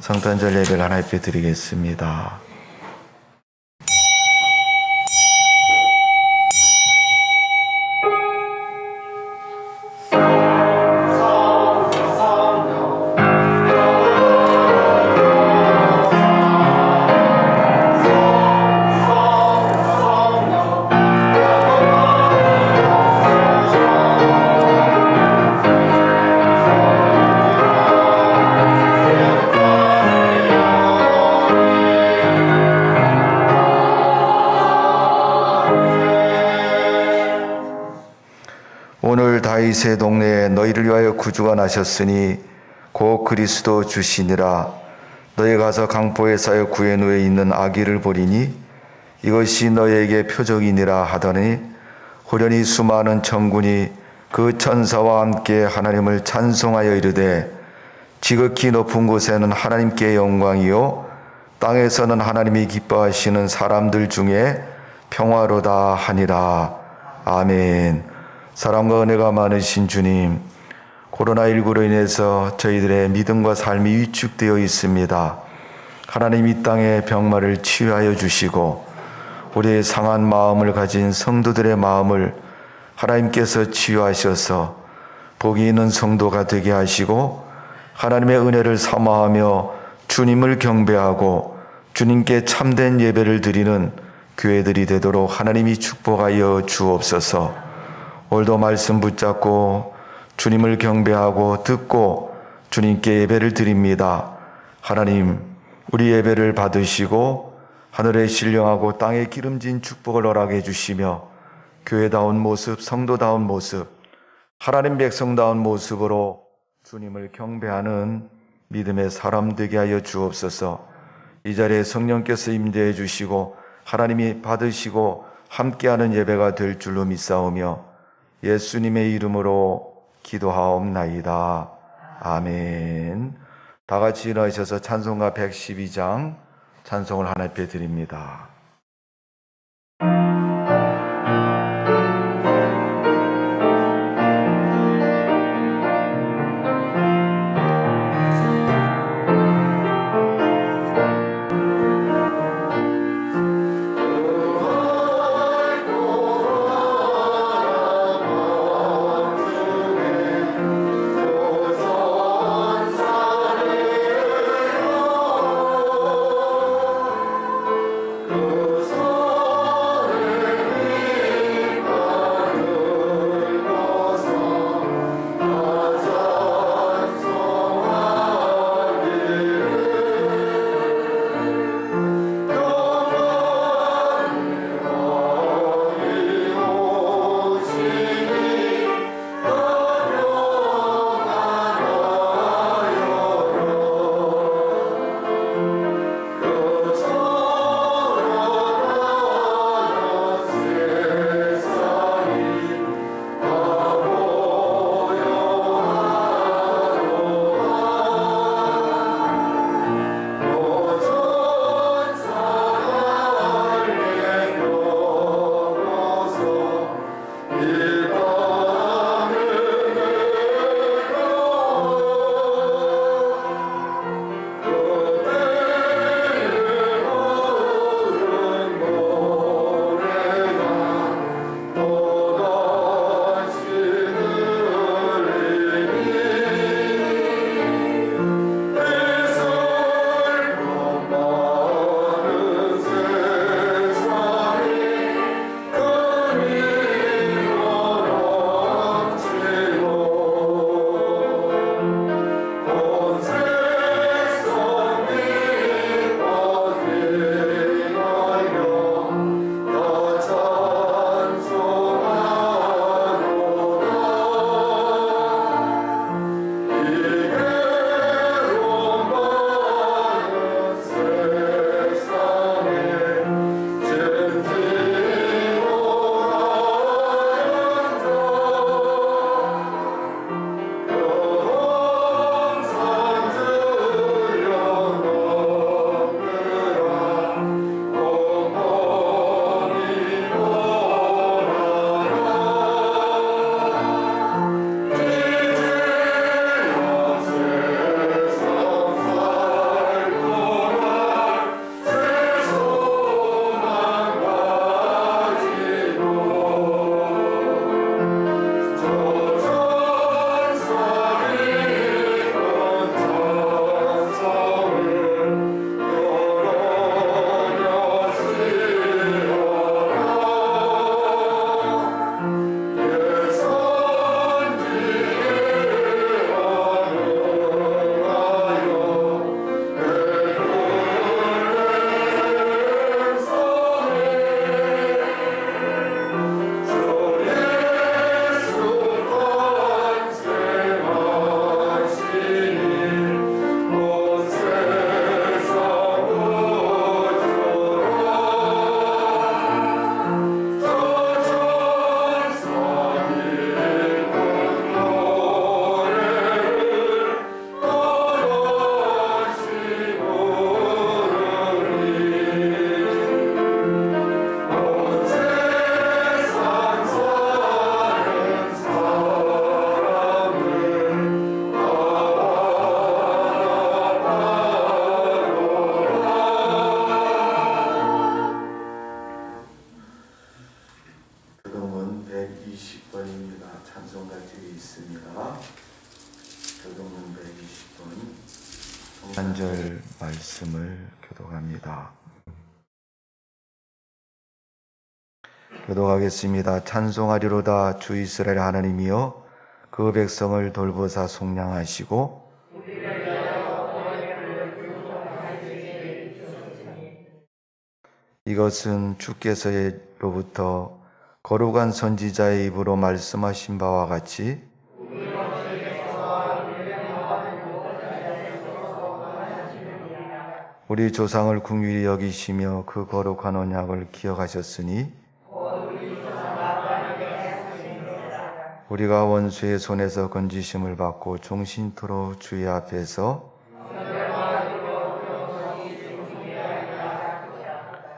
성탄절 예배를 하나님께 드리겠습니다. 오늘 다윗의 동네에 너희를 위하여 구주가 나셨으니 곧 그리스도 주시니라. 너희 가서 강포에 쌓여 구해놓여 있는 아기를 보리니 이것이 너희에게 표적이니라 하더니 호련히 수많은 천군이 그 천사와 함께 하나님을 찬송하여 이르되 지극히 높은 곳에는 하나님께 영광이요 땅에서는 하나님이 기뻐하시는 사람들 중에 평화로다 하니라. 아멘. 사랑과 은혜가 많으신 주님, 코로나19로 인해서 저희들의 믿음과 삶이 위축되어 있습니다. 하나님 이 땅의 병마를 치유하여 주시고 우리의 상한 마음을 가진 성도들의 마음을 하나님께서 치유하셔서 복이 있는 성도가 되게 하시고 하나님의 은혜를 사모하며 주님을 경배하고 주님께 참된 예배를 드리는 교회들이 되도록 하나님이 축복하여 주옵소서. 오늘도 말씀 붙잡고 주님을 경배하고 듣고 주님께 예배를 드립니다. 하나님, 우리 예배를 받으시고 하늘에 신령하고 땅에 기름진 축복을 허락해 주시며 교회다운 모습, 성도다운 모습, 하나님 백성다운 모습으로 주님을 경배하는 믿음의 사람 되게 하여 주옵소서. 이 자리에 성령께서 임재해 주시고 하나님이 받으시고 함께하는 예배가 될 줄로 믿사오며 예수님의 이름으로 기도하옵나이다. 아멘. 다 같이 일어나셔서 찬송가 112장 찬송을 하나님께 드립니다. 그 한 절 말씀을 교독합니다. 교독하겠습니다. 찬송하리로다 주 이스라엘 하나님이여 그 백성을 돌보사 속량하시고 이것은 주께서로부터 거룩한 선지자의 입으로 말씀하신 바와 같이 우리 조상을 긍휼히 여기시며 그 거룩한 언약을 기억하셨으니 우리가 원수의 손에서 건지심을 받고 종신토로 주의 앞에서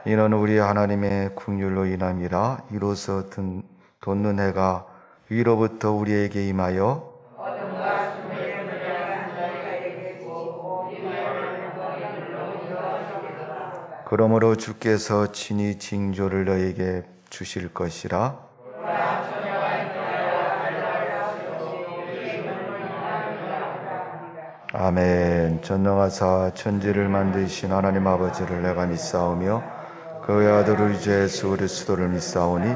이는 우리 하나님의 긍휼로 인함이라. 이로써 돋는 해가 위로부터 우리에게 임하여 그러므로 주께서 친히 징조를 너에게 주실 것이라. 아멘. 전능하사 천지를 만드신 하나님 아버지를 내가 믿사오며 그의 아들 우리 주 예수 그리스도를 믿사오니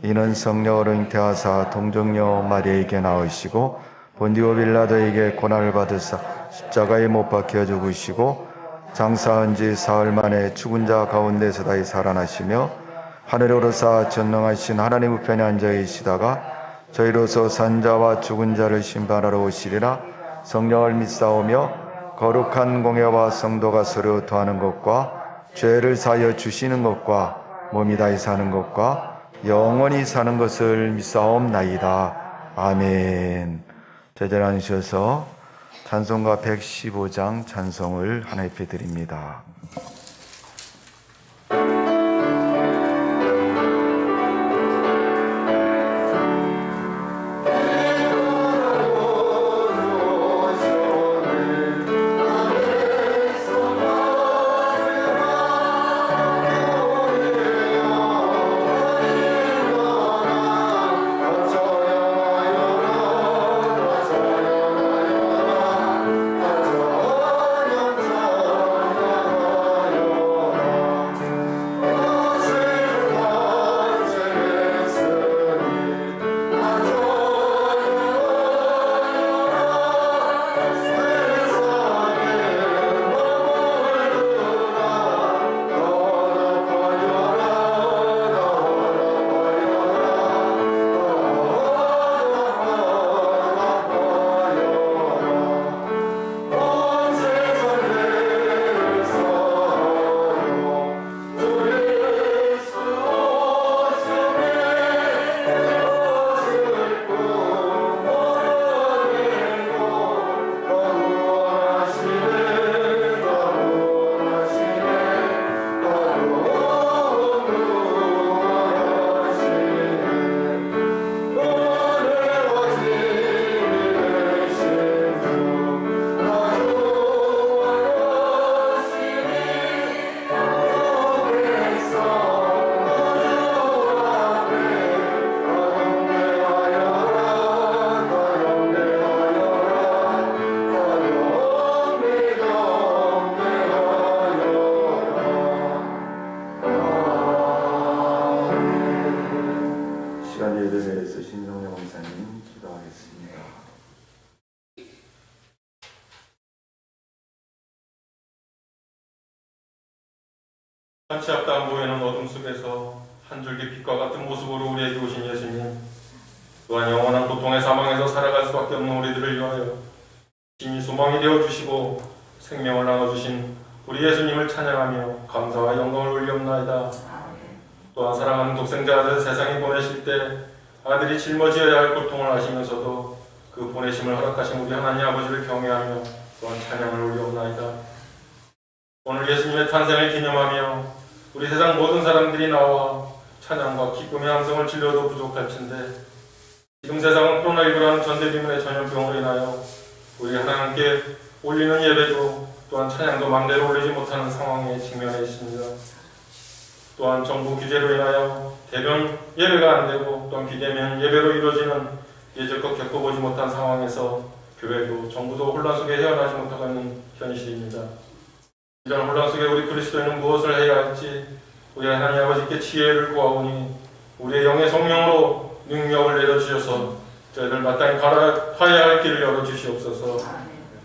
이는 성령으로 잉태하사 동정녀 마리아에게 나으시고 본디오 빌라도에게 고난을 받으사 십자가에 못 박혀 죽으시고 장사한 지 사흘 만에 죽은 자 가운데서 다시 살아나시며 하늘에 오르사 전능하신 하나님 우편에 앉아 계시다가 저희로서 산자와 죽은 자를 심판하러 오시리라. 성령을 믿사오며 거룩한 공예와 성도가 서로 더하는 것과 죄를 사하여 주시는 것과 몸이 다시 사는 것과 영원히 사는 것을 믿사옵나이다. 아멘. 제자리 앉으셔서 찬송가 115장 찬송을 하나 입혀 드립니다. 한치 앞도 안 보이는 어둠 속에서 한 줄기 빛과 같은 모습으로 우리에게 오신 예수님, 또한 영원한 고통의 사망에서 살아갈 수밖에 없는 우리들을 위하여 신이 소망이 되어주시고 생명을 나눠주신 우리 예수님을 찬양하며 감사와 영광을 올리옵나이다. 또한 사랑하는 독생자 아들 세상에 보내실 때 아들이 짊어지어야 할 고통을 아시면서도 그 보내심을 허락하신 우리 하나님 아버지를 경외하며 또한 찬양을 올리옵나이다. 오늘 예수님의 탄생을 기념하며 우리 세상 모든 사람들이 나와 찬양과 기쁨의 함성을 질러도 부족할 텐데 지금 세상은 코로나19라는 전대비문의 전염병으로 인하여 우리 하나님께 올리는 예배도 또한 찬양도 맘대로 올리지 못하는 상황에 직면해 있습니다. 또한 정부 규제로 인하여 대면 예배가 안 되고 또한 비대면 예배로 이루어지는 예전껏 겪어보지 못한 상황에서 교회도 정부도 혼란 속에 헤어나지 못하고 있는 현실입니다. 이런 혼란 속에 우리 그리스도인은 무엇을 해야 할지 우리 하나님 아버지께 지혜를 구하오니 우리의 영의 성령으로 능력을 내려주셔서 저희들 마땅히 가야 할 길을 열어주시옵소서.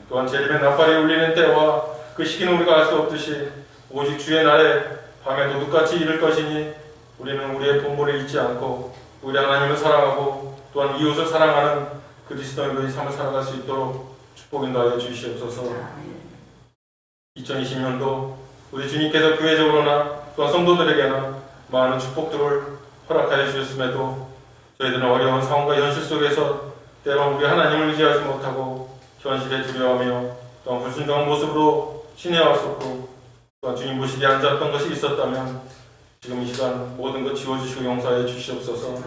또한 재림의 나팔이 울리는 때와 그 시기는 우리가 알 수 없듯이 오직 주의 날에 밤에 도둑같이 이를 것이니 우리는 우리의 본분을 잊지 않고 우리 하나님을 사랑하고 또한 이웃을 사랑하는 그리스도인의 삶을 살아갈 수 있도록 축복 인도하여 주시옵소서. 2020년도 우리 주님께서 교회적으로나 또한 성도들에게나 많은 축복들을 허락하여 주셨음에도 저희들은 어려운 상황과 현실 속에서 때론 우리 하나님을 의지하지 못하고 현실에 두려워하며 또한 불순종한 모습으로 지내왔었고 또한 주님 모시게 앉았던 것이 있었다면 지금 이 시간 모든 것 지워주시고 용서해 주시옵소서.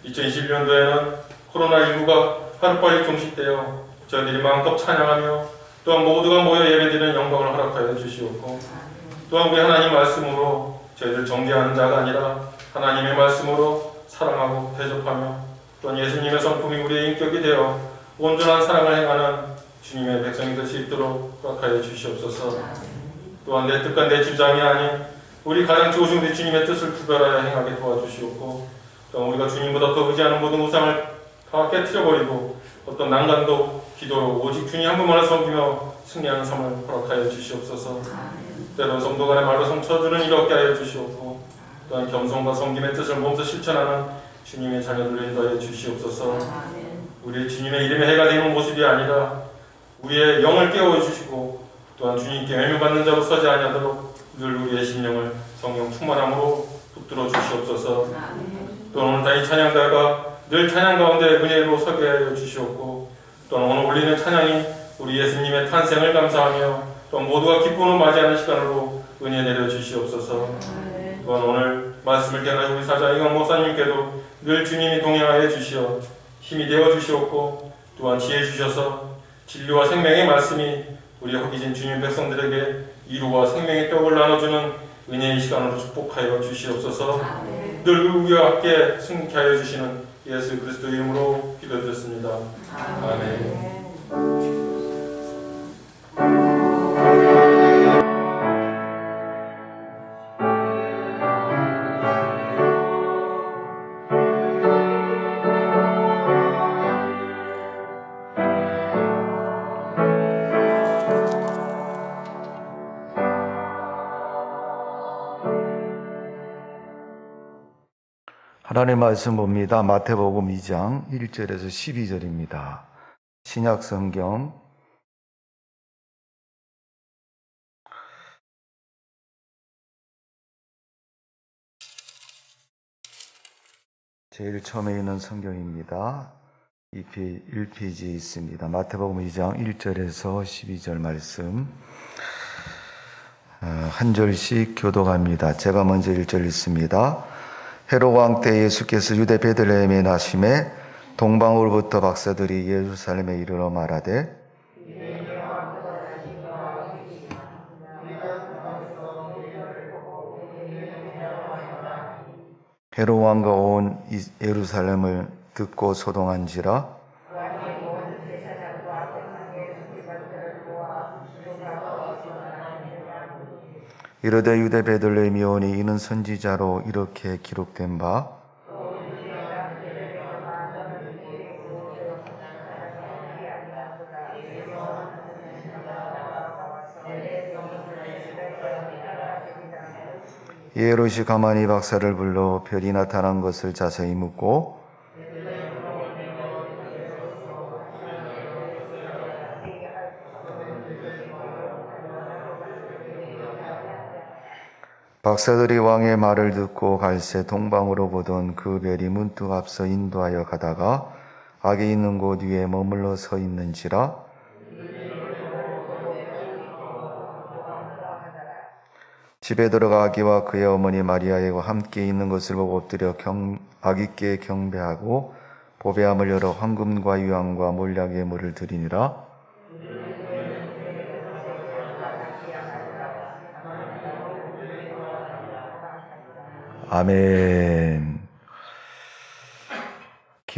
2021년도에는 코로나19가 하루빨리 종식되어 저희들이 마음껏 찬양하며 또한 모두가 모여 예배드리는 영광을 허락하여 주시옵고 또한 우리 하나님 말씀으로 저희들 정죄하는 자가 아니라 하나님의 말씀으로 사랑하고 대접하며 또한 예수님의 성품이 우리의 인격이 되어 온전한 사랑을 행하는 주님의 백성이 될 수 있도록 허락하여 주시옵소서. 또한 내 뜻과 내 주장이 아닌 우리 가장 좋으신 우리 주님의 뜻을 구별하여 행하게 도와주시옵고 또한 우리가 주님보다 더 의지하는 모든 우상을 다 깨트려버리고 어떤 난간도 기도로 오직 주님 한 분만을 섬기며 승리하는 삶을 허락하여 주시옵소서. 때론 성도 간의 말로 성쳐주는 일 없게 하여 주시옵고 또한 겸손과 섬김의 뜻을 몸소 실천하는 주님의 자녀들을 인도하여 주시옵소서. 우리 주님의 이름에 해가 되는 모습이 아니라 우리의 영을 깨워주시고 또한 주님께 외면받는 자로 서지 아니하도록 늘 우리의 심령을 성령 충만함으로 붙들어 주시옵소서. 또한 오늘 이 찬양가가 늘 찬양 가운데 은혜로 서게 하여 주시옵고 또한 오늘 올리는 찬양이 우리 예수님의 탄생을 감사하며 또한 모두가 기쁨으로 맞이하는 시간으로 은혜 내려 주시옵소서. 또한 오늘 말씀을 깨달은 우리 사자 이광 목사님께도 늘 주님이 동행하여 주시어 힘이 되어 주시옵고 또한 지혜 주셔서 진리와 생명의 말씀이 우리 허기진 주님 백성들에게 이루와 생명의 떡을 나눠주는 은혜의 시간으로 축복하여 주시옵소서. 늘 우리와 함께 승리케 하여 주시는 예수 그리스도 이름으로 기도드렸습니다. 아멘. 하나님 말씀 봅니다. 마태복음 2장 1절에서 12절입니다. 신약 성경 제일 처음에 있는 성경입니다. 1페이지에 있습니다. 마태복음 2장 1절에서 12절 말씀 한 절씩 교독합니다. 제가 먼저 1절 읽습니다. 헤롯 왕 때 예수께서 유대 베들레헴에 나심에 동방으로부터 박사들이 예루살렘에 이르러 말하되 헤롯 왕과 온 예루살렘을 듣고 소동한지라 이르되 유대 베들레헴이 오니 이는 선지자로 이렇게 기록된 바 헤롯이 가만히 박사를 불러 별이 나타난 것을 자세히 묻고 박사들이 왕의 말을 듣고 갈새 동방으로 보던 그 별이 문득 앞서 인도하여 가다가 악이 있는 곳 위에 머물러 서 있는지라 집에 들어가 아기와 그의 어머니 마리아와 함께 있는 것을 보고 엎드려 아기께 경배하고 보배함을 열어 황금과 유황과 몰약의 물을 드리니라. 아멘.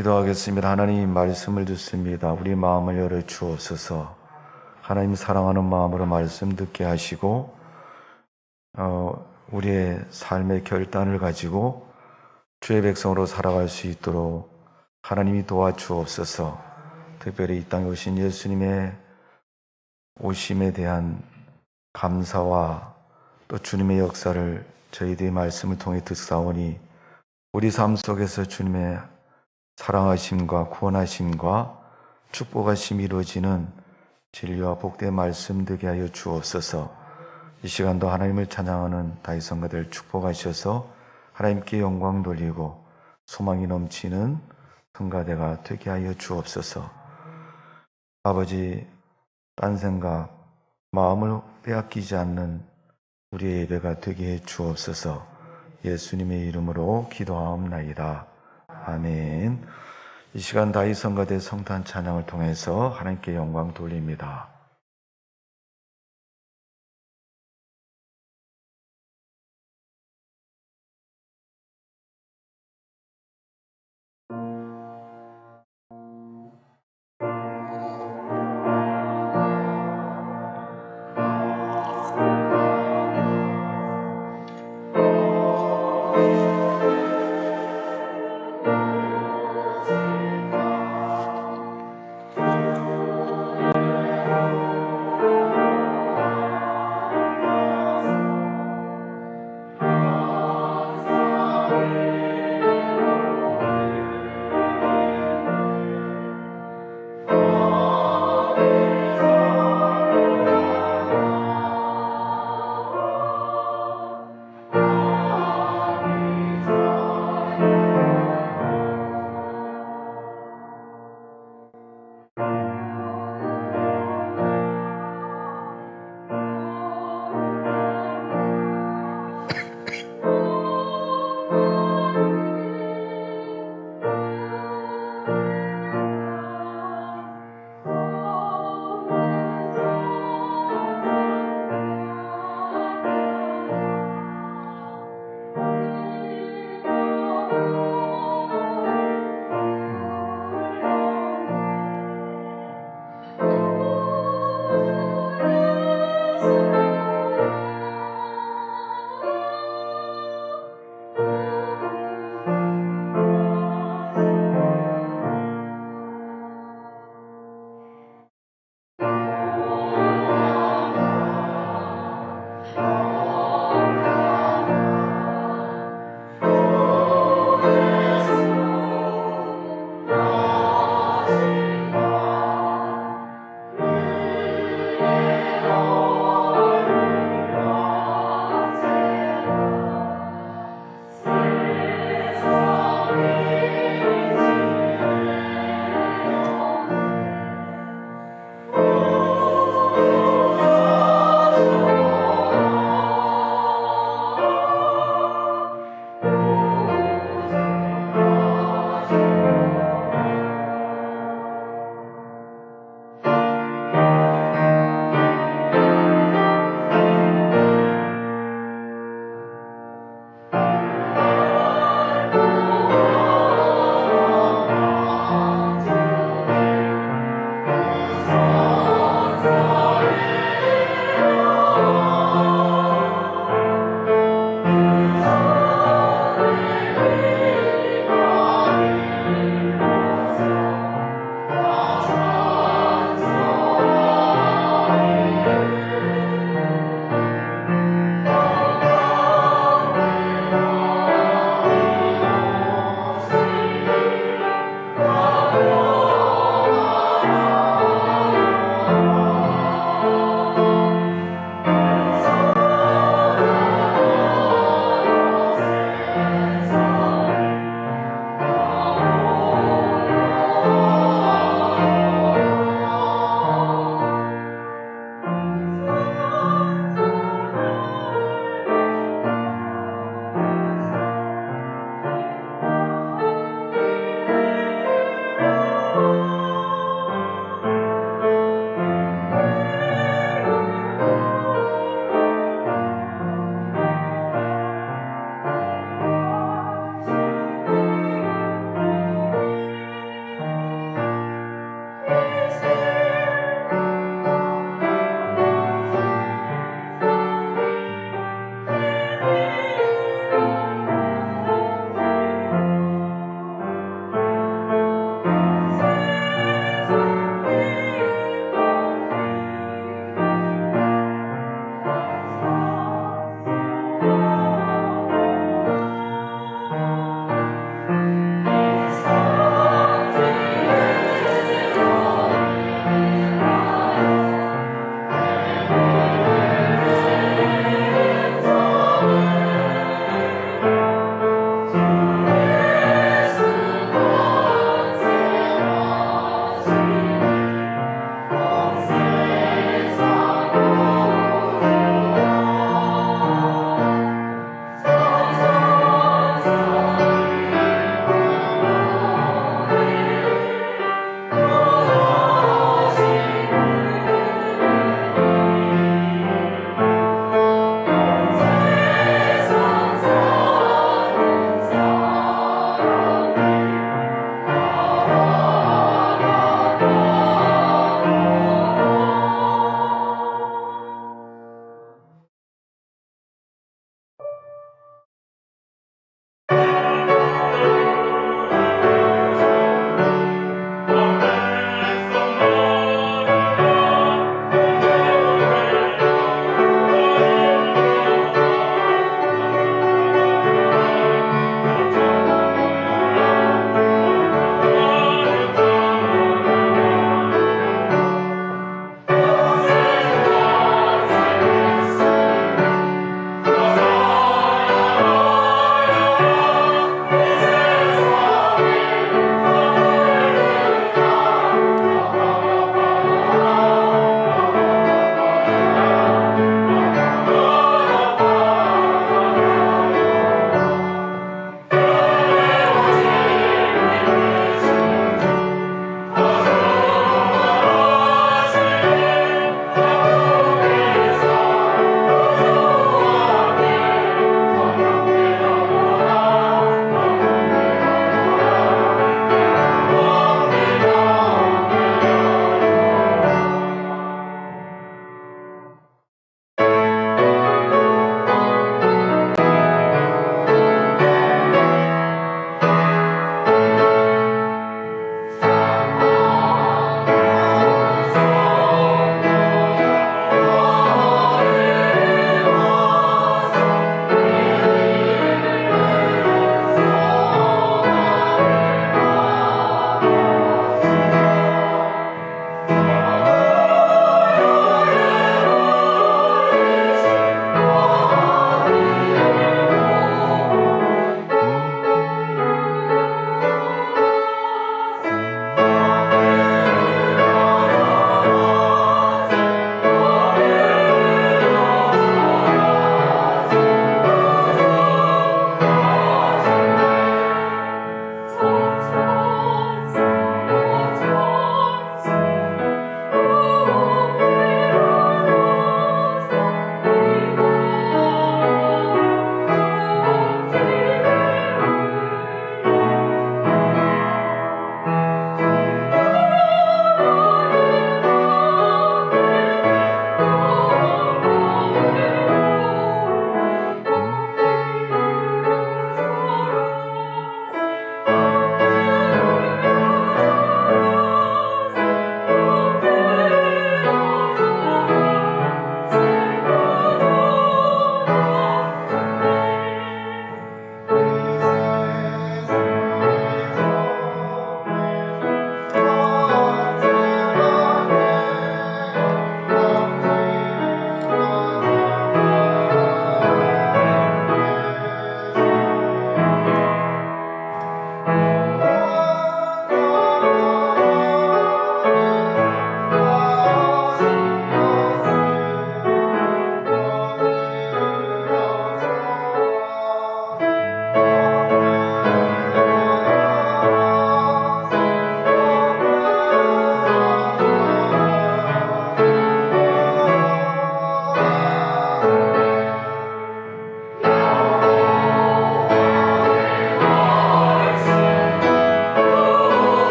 기도하겠습니다. 하나님 말씀을 듣습니다. 우리 마음을 열어 주옵소서. 하나님 사랑하는 마음으로 말씀 듣게 하시고 우리의 삶의 결단을 가지고 주의 백성으로 살아갈 수 있도록 하나님이 도와주옵소서. 특별히 이 땅에 오신 예수님의 오심에 대한 감사와 또 주님의 역사를 저희들의 말씀을 통해 듣사오니 우리 삶 속에서 주님의 사랑하심과 구원하심과 축복하심이 이루어지는 진리와 복된 말씀 되게 하여 주옵소서. 이 시간도 하나님을 찬양하는 다윗 성가들 축복하셔서 하나님께 영광 돌리고 소망이 넘치는 성가대가 되게 하여 주옵소서. 아버지, 딴 생각, 마음을 빼앗기지 않는 우리의 예배가 되게 해 주옵소서. 예수님의 이름으로 기도하옵나이다. 아멘. 이 시간 다윗 성가대 성탄 찬양을 통해서 하나님께 영광 돌립니다.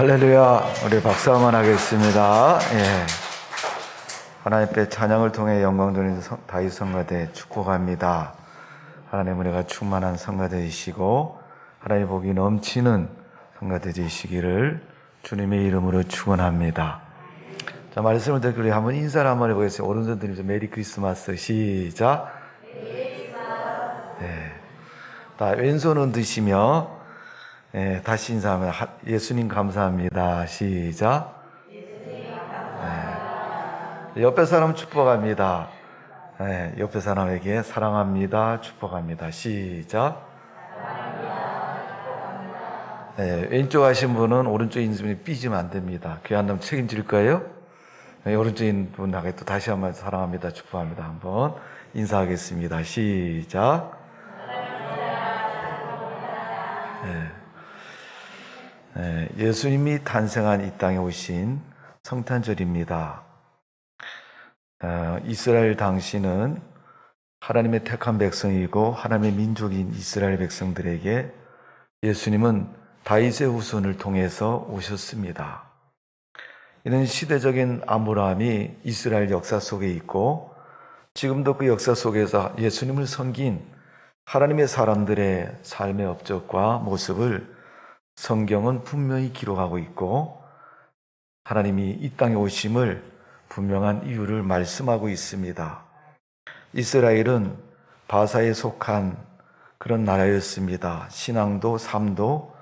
할렐루야. 우리 박수 한번 하겠습니다. 예. 하나님께 찬양을 통해 영광 돌리는 다윗 성가대 축복합니다. 하나님 은혜가 충만한 성가대 되시고 하나님 복이 넘치는 성가대 되시기를 주님의 이름으로 축원합니다. 자, 말씀을 듣고 우리 한번 인사를 한번 해보겠습니다. 오른손 들면서 메리 크리스마스. 시작. 네. 자, 왼손은 드시며 다시 인사하면 예수님 감사합니다. 시작. 옆에 사람 축복합니다. 옆에 사람에게 사랑합니다. 축복합니다. 시작. 왼쪽 하신 분은 오른쪽 인수분이 삐지면 안 됩니다. 귀 안 나면 책임질 거예요? 오른쪽 분에게 또 다시 한번 사랑합니다. 축복합니다. 한번 인사하겠습니다. 시작. 예수님이 탄생한 이 땅에 오신 성탄절입니다. 이스라엘 당시는 하나님의 택한 백성이고 하나님의 민족인 이스라엘 백성들에게 예수님은 다윗의 후손을 통해서 오셨습니다. 이는 시대적인 아브라함이 이스라엘 역사 속에 있고 지금도 그 역사 속에서 예수님을 섬긴 하나님의 사람들의 삶의 업적과 모습을 성경은 분명히 기록하고 있고 하나님이 이 땅에 오심을 분명한 이유를 말씀하고 있습니다. 이스라엘은 바사에 속한 그런 나라였습니다. 신앙도 삶도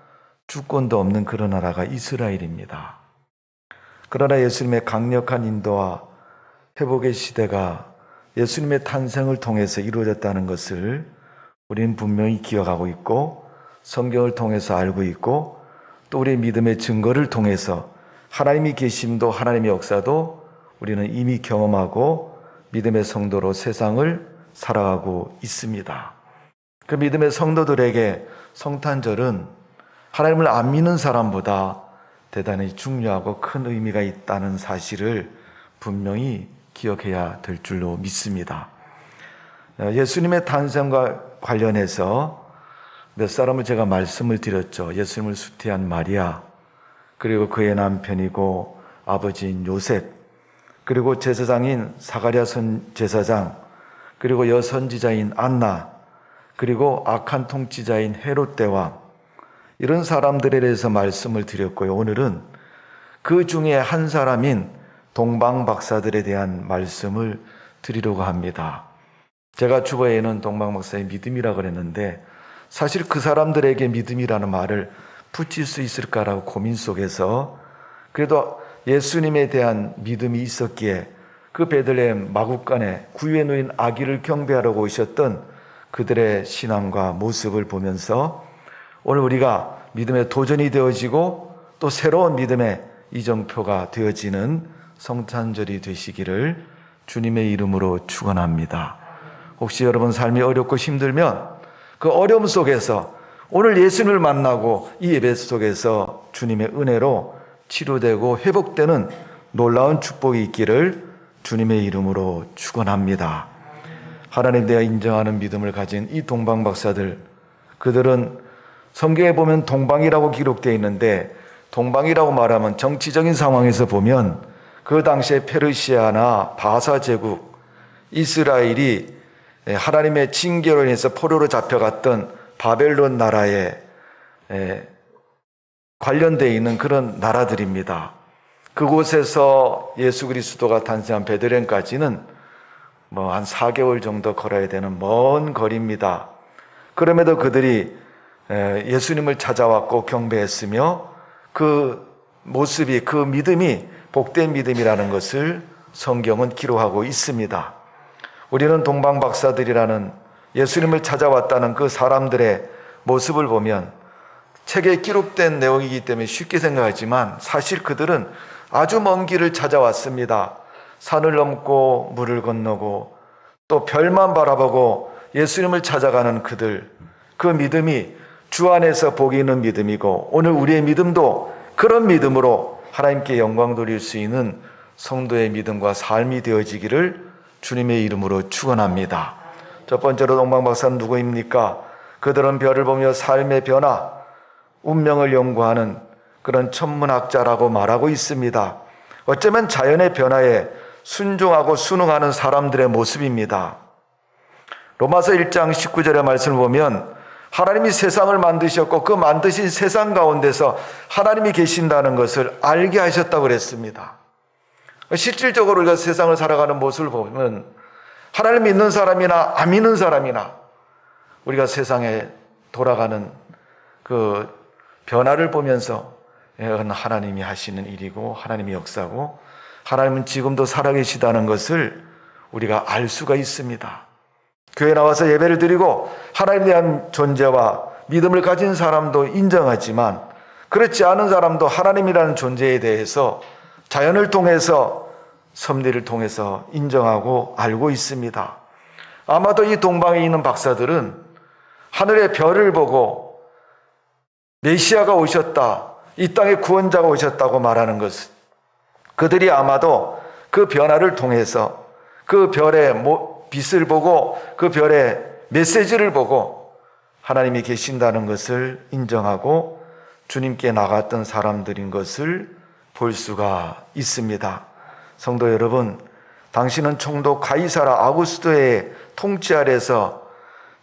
주권도 없는 그런 나라가 이스라엘입니다. 그러나 예수님의 강력한 인도와 회복의 시대가 예수님의 탄생을 통해서 이루어졌다는 것을 우리는 분명히 기억하고 있고 성경을 통해서 알고 있고 또 우리의 믿음의 증거를 통해서 하나님이 계심도 하나님의 역사도 우리는 이미 경험하고 믿음의 성도로 세상을 살아가고 있습니다. 그 믿음의 성도들에게 성탄절은 하나님을 안 믿는 사람보다 대단히 중요하고 큰 의미가 있다는 사실을 분명히 기억해야 될 줄로 믿습니다. 예수님의 탄생과 관련해서 몇 사람을 제가 말씀을 드렸죠. 예수님을 수태한 마리아, 그리고 그의 남편이고 아버지인 요셉, 그리고 제사장인 사가랴 제사장, 그리고 여선지자인 안나, 그리고 악한 통치자인 헤롯 대왕, 이런 사람들에 대해서 말씀을 드렸고요. 오늘은 그 중에 한 사람인 동방박사들에 대한 말씀을 드리려고 합니다. 제가 주보에는 동방박사의 믿음이라고 그랬는데 사실 그 사람들에게 믿음이라는 말을 붙일 수 있을까라고 고민 속에서 그래도 예수님에 대한 믿음이 있었기에 그 베들레헴 마구간에 구유에 누인 아기를 경배하려고 오셨던 그들의 신앙과 모습을 보면서 오늘 우리가 믿음의 도전이 되어지고 또 새로운 믿음의 이정표가 되어지는 성탄절이 되시기를 주님의 이름으로 축원합니다. 혹시 여러분 삶이 어렵고 힘들면 그 어려움 속에서 오늘 예수님을 만나고 이 예배 속에서 주님의 은혜로 치료되고 회복되는 놀라운 축복이 있기를 주님의 이름으로 축원합니다. 하나님 대하 인정하는 믿음을 가진 이 동방박사들, 그들은 성경에 보면 동방이라고 기록되어 있는데 동방이라고 말하면 정치적인 상황에서 보면 그 당시에 페르시아나 바사 제국, 이스라엘이 하나님의 징계로 인해서 포로로 잡혀갔던 바벨론 나라에 관련되어 있는 그런 나라들입니다. 그곳에서 예수 그리스도가 탄생한 베들레헴까지는 한 4개월 정도 걸어야 되는 먼 거리입니다. 그럼에도 그들이 예수님을 찾아왔고 경배했으며 그 모습이, 그 믿음이 복된 믿음이라는 것을 성경은 기록하고 있습니다. 우리는 동방박사들이라는 예수님을 찾아왔다는 그 사람들의 모습을 보면 책에 기록된 내용이기 때문에 쉽게 생각하지만 사실 그들은 아주 먼 길을 찾아왔습니다. 산을 넘고 물을 건너고 또 별만 바라보고 예수님을 찾아가는 그들, 그 믿음이 주 안에서 복이 있는 믿음이고 오늘 우리의 믿음도 그런 믿음으로 하나님께 영광 돌릴 수 있는 성도의 믿음과 삶이 되어지기를 주님의 이름으로 축원합니다. 첫 번째로 동방박사는 누구입니까? 그들은 별을 보며 삶의 변화, 운명을 연구하는 그런 천문학자라고 말하고 있습니다. 어쩌면 자연의 변화에 순종하고 순응하는 사람들의 모습입니다. 로마서 1장 19절의 말씀을 보면 하나님이 세상을 만드셨고 그 만드신 세상 가운데서 하나님이 계신다는 것을 알게 하셨다고 그랬습니다. 실질적으로 우리가 세상을 살아가는 모습을 보면 하나님 믿는 사람이나 안 믿는 사람이나 우리가 세상에 돌아가는 그 변화를 보면서 이건 하나님이 하시는 일이고 하나님이 역사고 하나님은 지금도 살아계시다는 것을 우리가 알 수가 있습니다. 교회 나와서 예배를 드리고 하나님에 대한 존재와 믿음을 가진 사람도 인정하지만 그렇지 않은 사람도 하나님이라는 존재에 대해서 자연을 통해서 섭리를 통해서 인정하고 알고 있습니다. 아마도 이 동방에 있는 박사들은 하늘의 별을 보고 메시아가 오셨다, 이 땅에 구원자가 오셨다고 말하는 것은 그들이 아마도 그 변화를 통해서 그 별의 빛을 보고 그 별의 메시지를 보고 하나님이 계신다는 것을 인정하고 주님께 나갔던 사람들인 것을 볼 수가 있습니다. 성도 여러분, 당신은 총독 가이사라 아구스토의 통치 아래서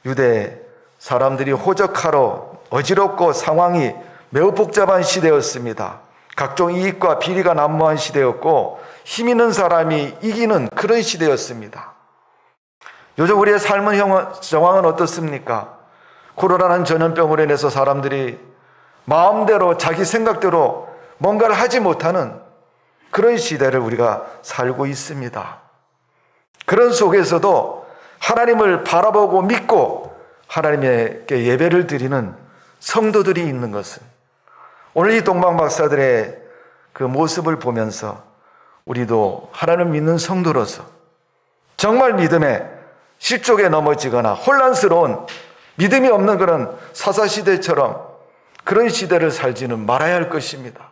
유대 사람들이 호적하러 어지럽고 상황이 매우 복잡한 시대였습니다. 각종 이익과 비리가 난무한 시대였고 힘 있는 사람이 이기는 그런 시대였습니다. 요즘 우리의 삶의 정황은 어떻습니까? 코로나는 전염병으로 인해서 사람들이 마음대로 자기 생각대로 뭔가를 하지 못하는 그런 시대를 우리가 살고 있습니다. 그런 속에서도 하나님을 바라보고 믿고 하나님께 예배를 드리는 성도들이 있는 것은 오늘 이 동방박사들의 그 모습을 보면서 우리도 하나님을 믿는 성도로서 정말 믿음에 실족에 넘어지거나 혼란스러운 믿음이 없는 그런 사사시대처럼 그런 시대를 살지는 말아야 할 것입니다.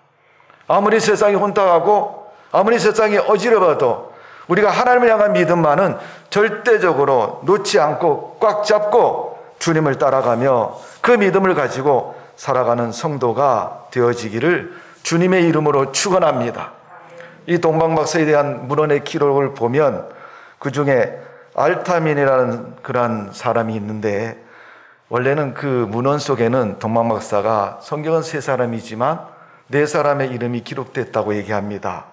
아무리 세상이 혼탁하고 아무리 세상이 어지러워도 우리가 하나님을 향한 믿음만은 절대적으로 놓지 않고 꽉 잡고 주님을 따라가며 그 믿음을 가지고 살아가는 성도가 되어지기를 주님의 이름으로 축원합니다. 이 동방박사에 대한 문헌의 기록을 보면 그 중에 알타민이라는 그런 사람이 있는데 원래는 그 문헌 속에는 동방박사가 성경은 3사람이지만 4사람의 이름이 기록됐다고 얘기합니다.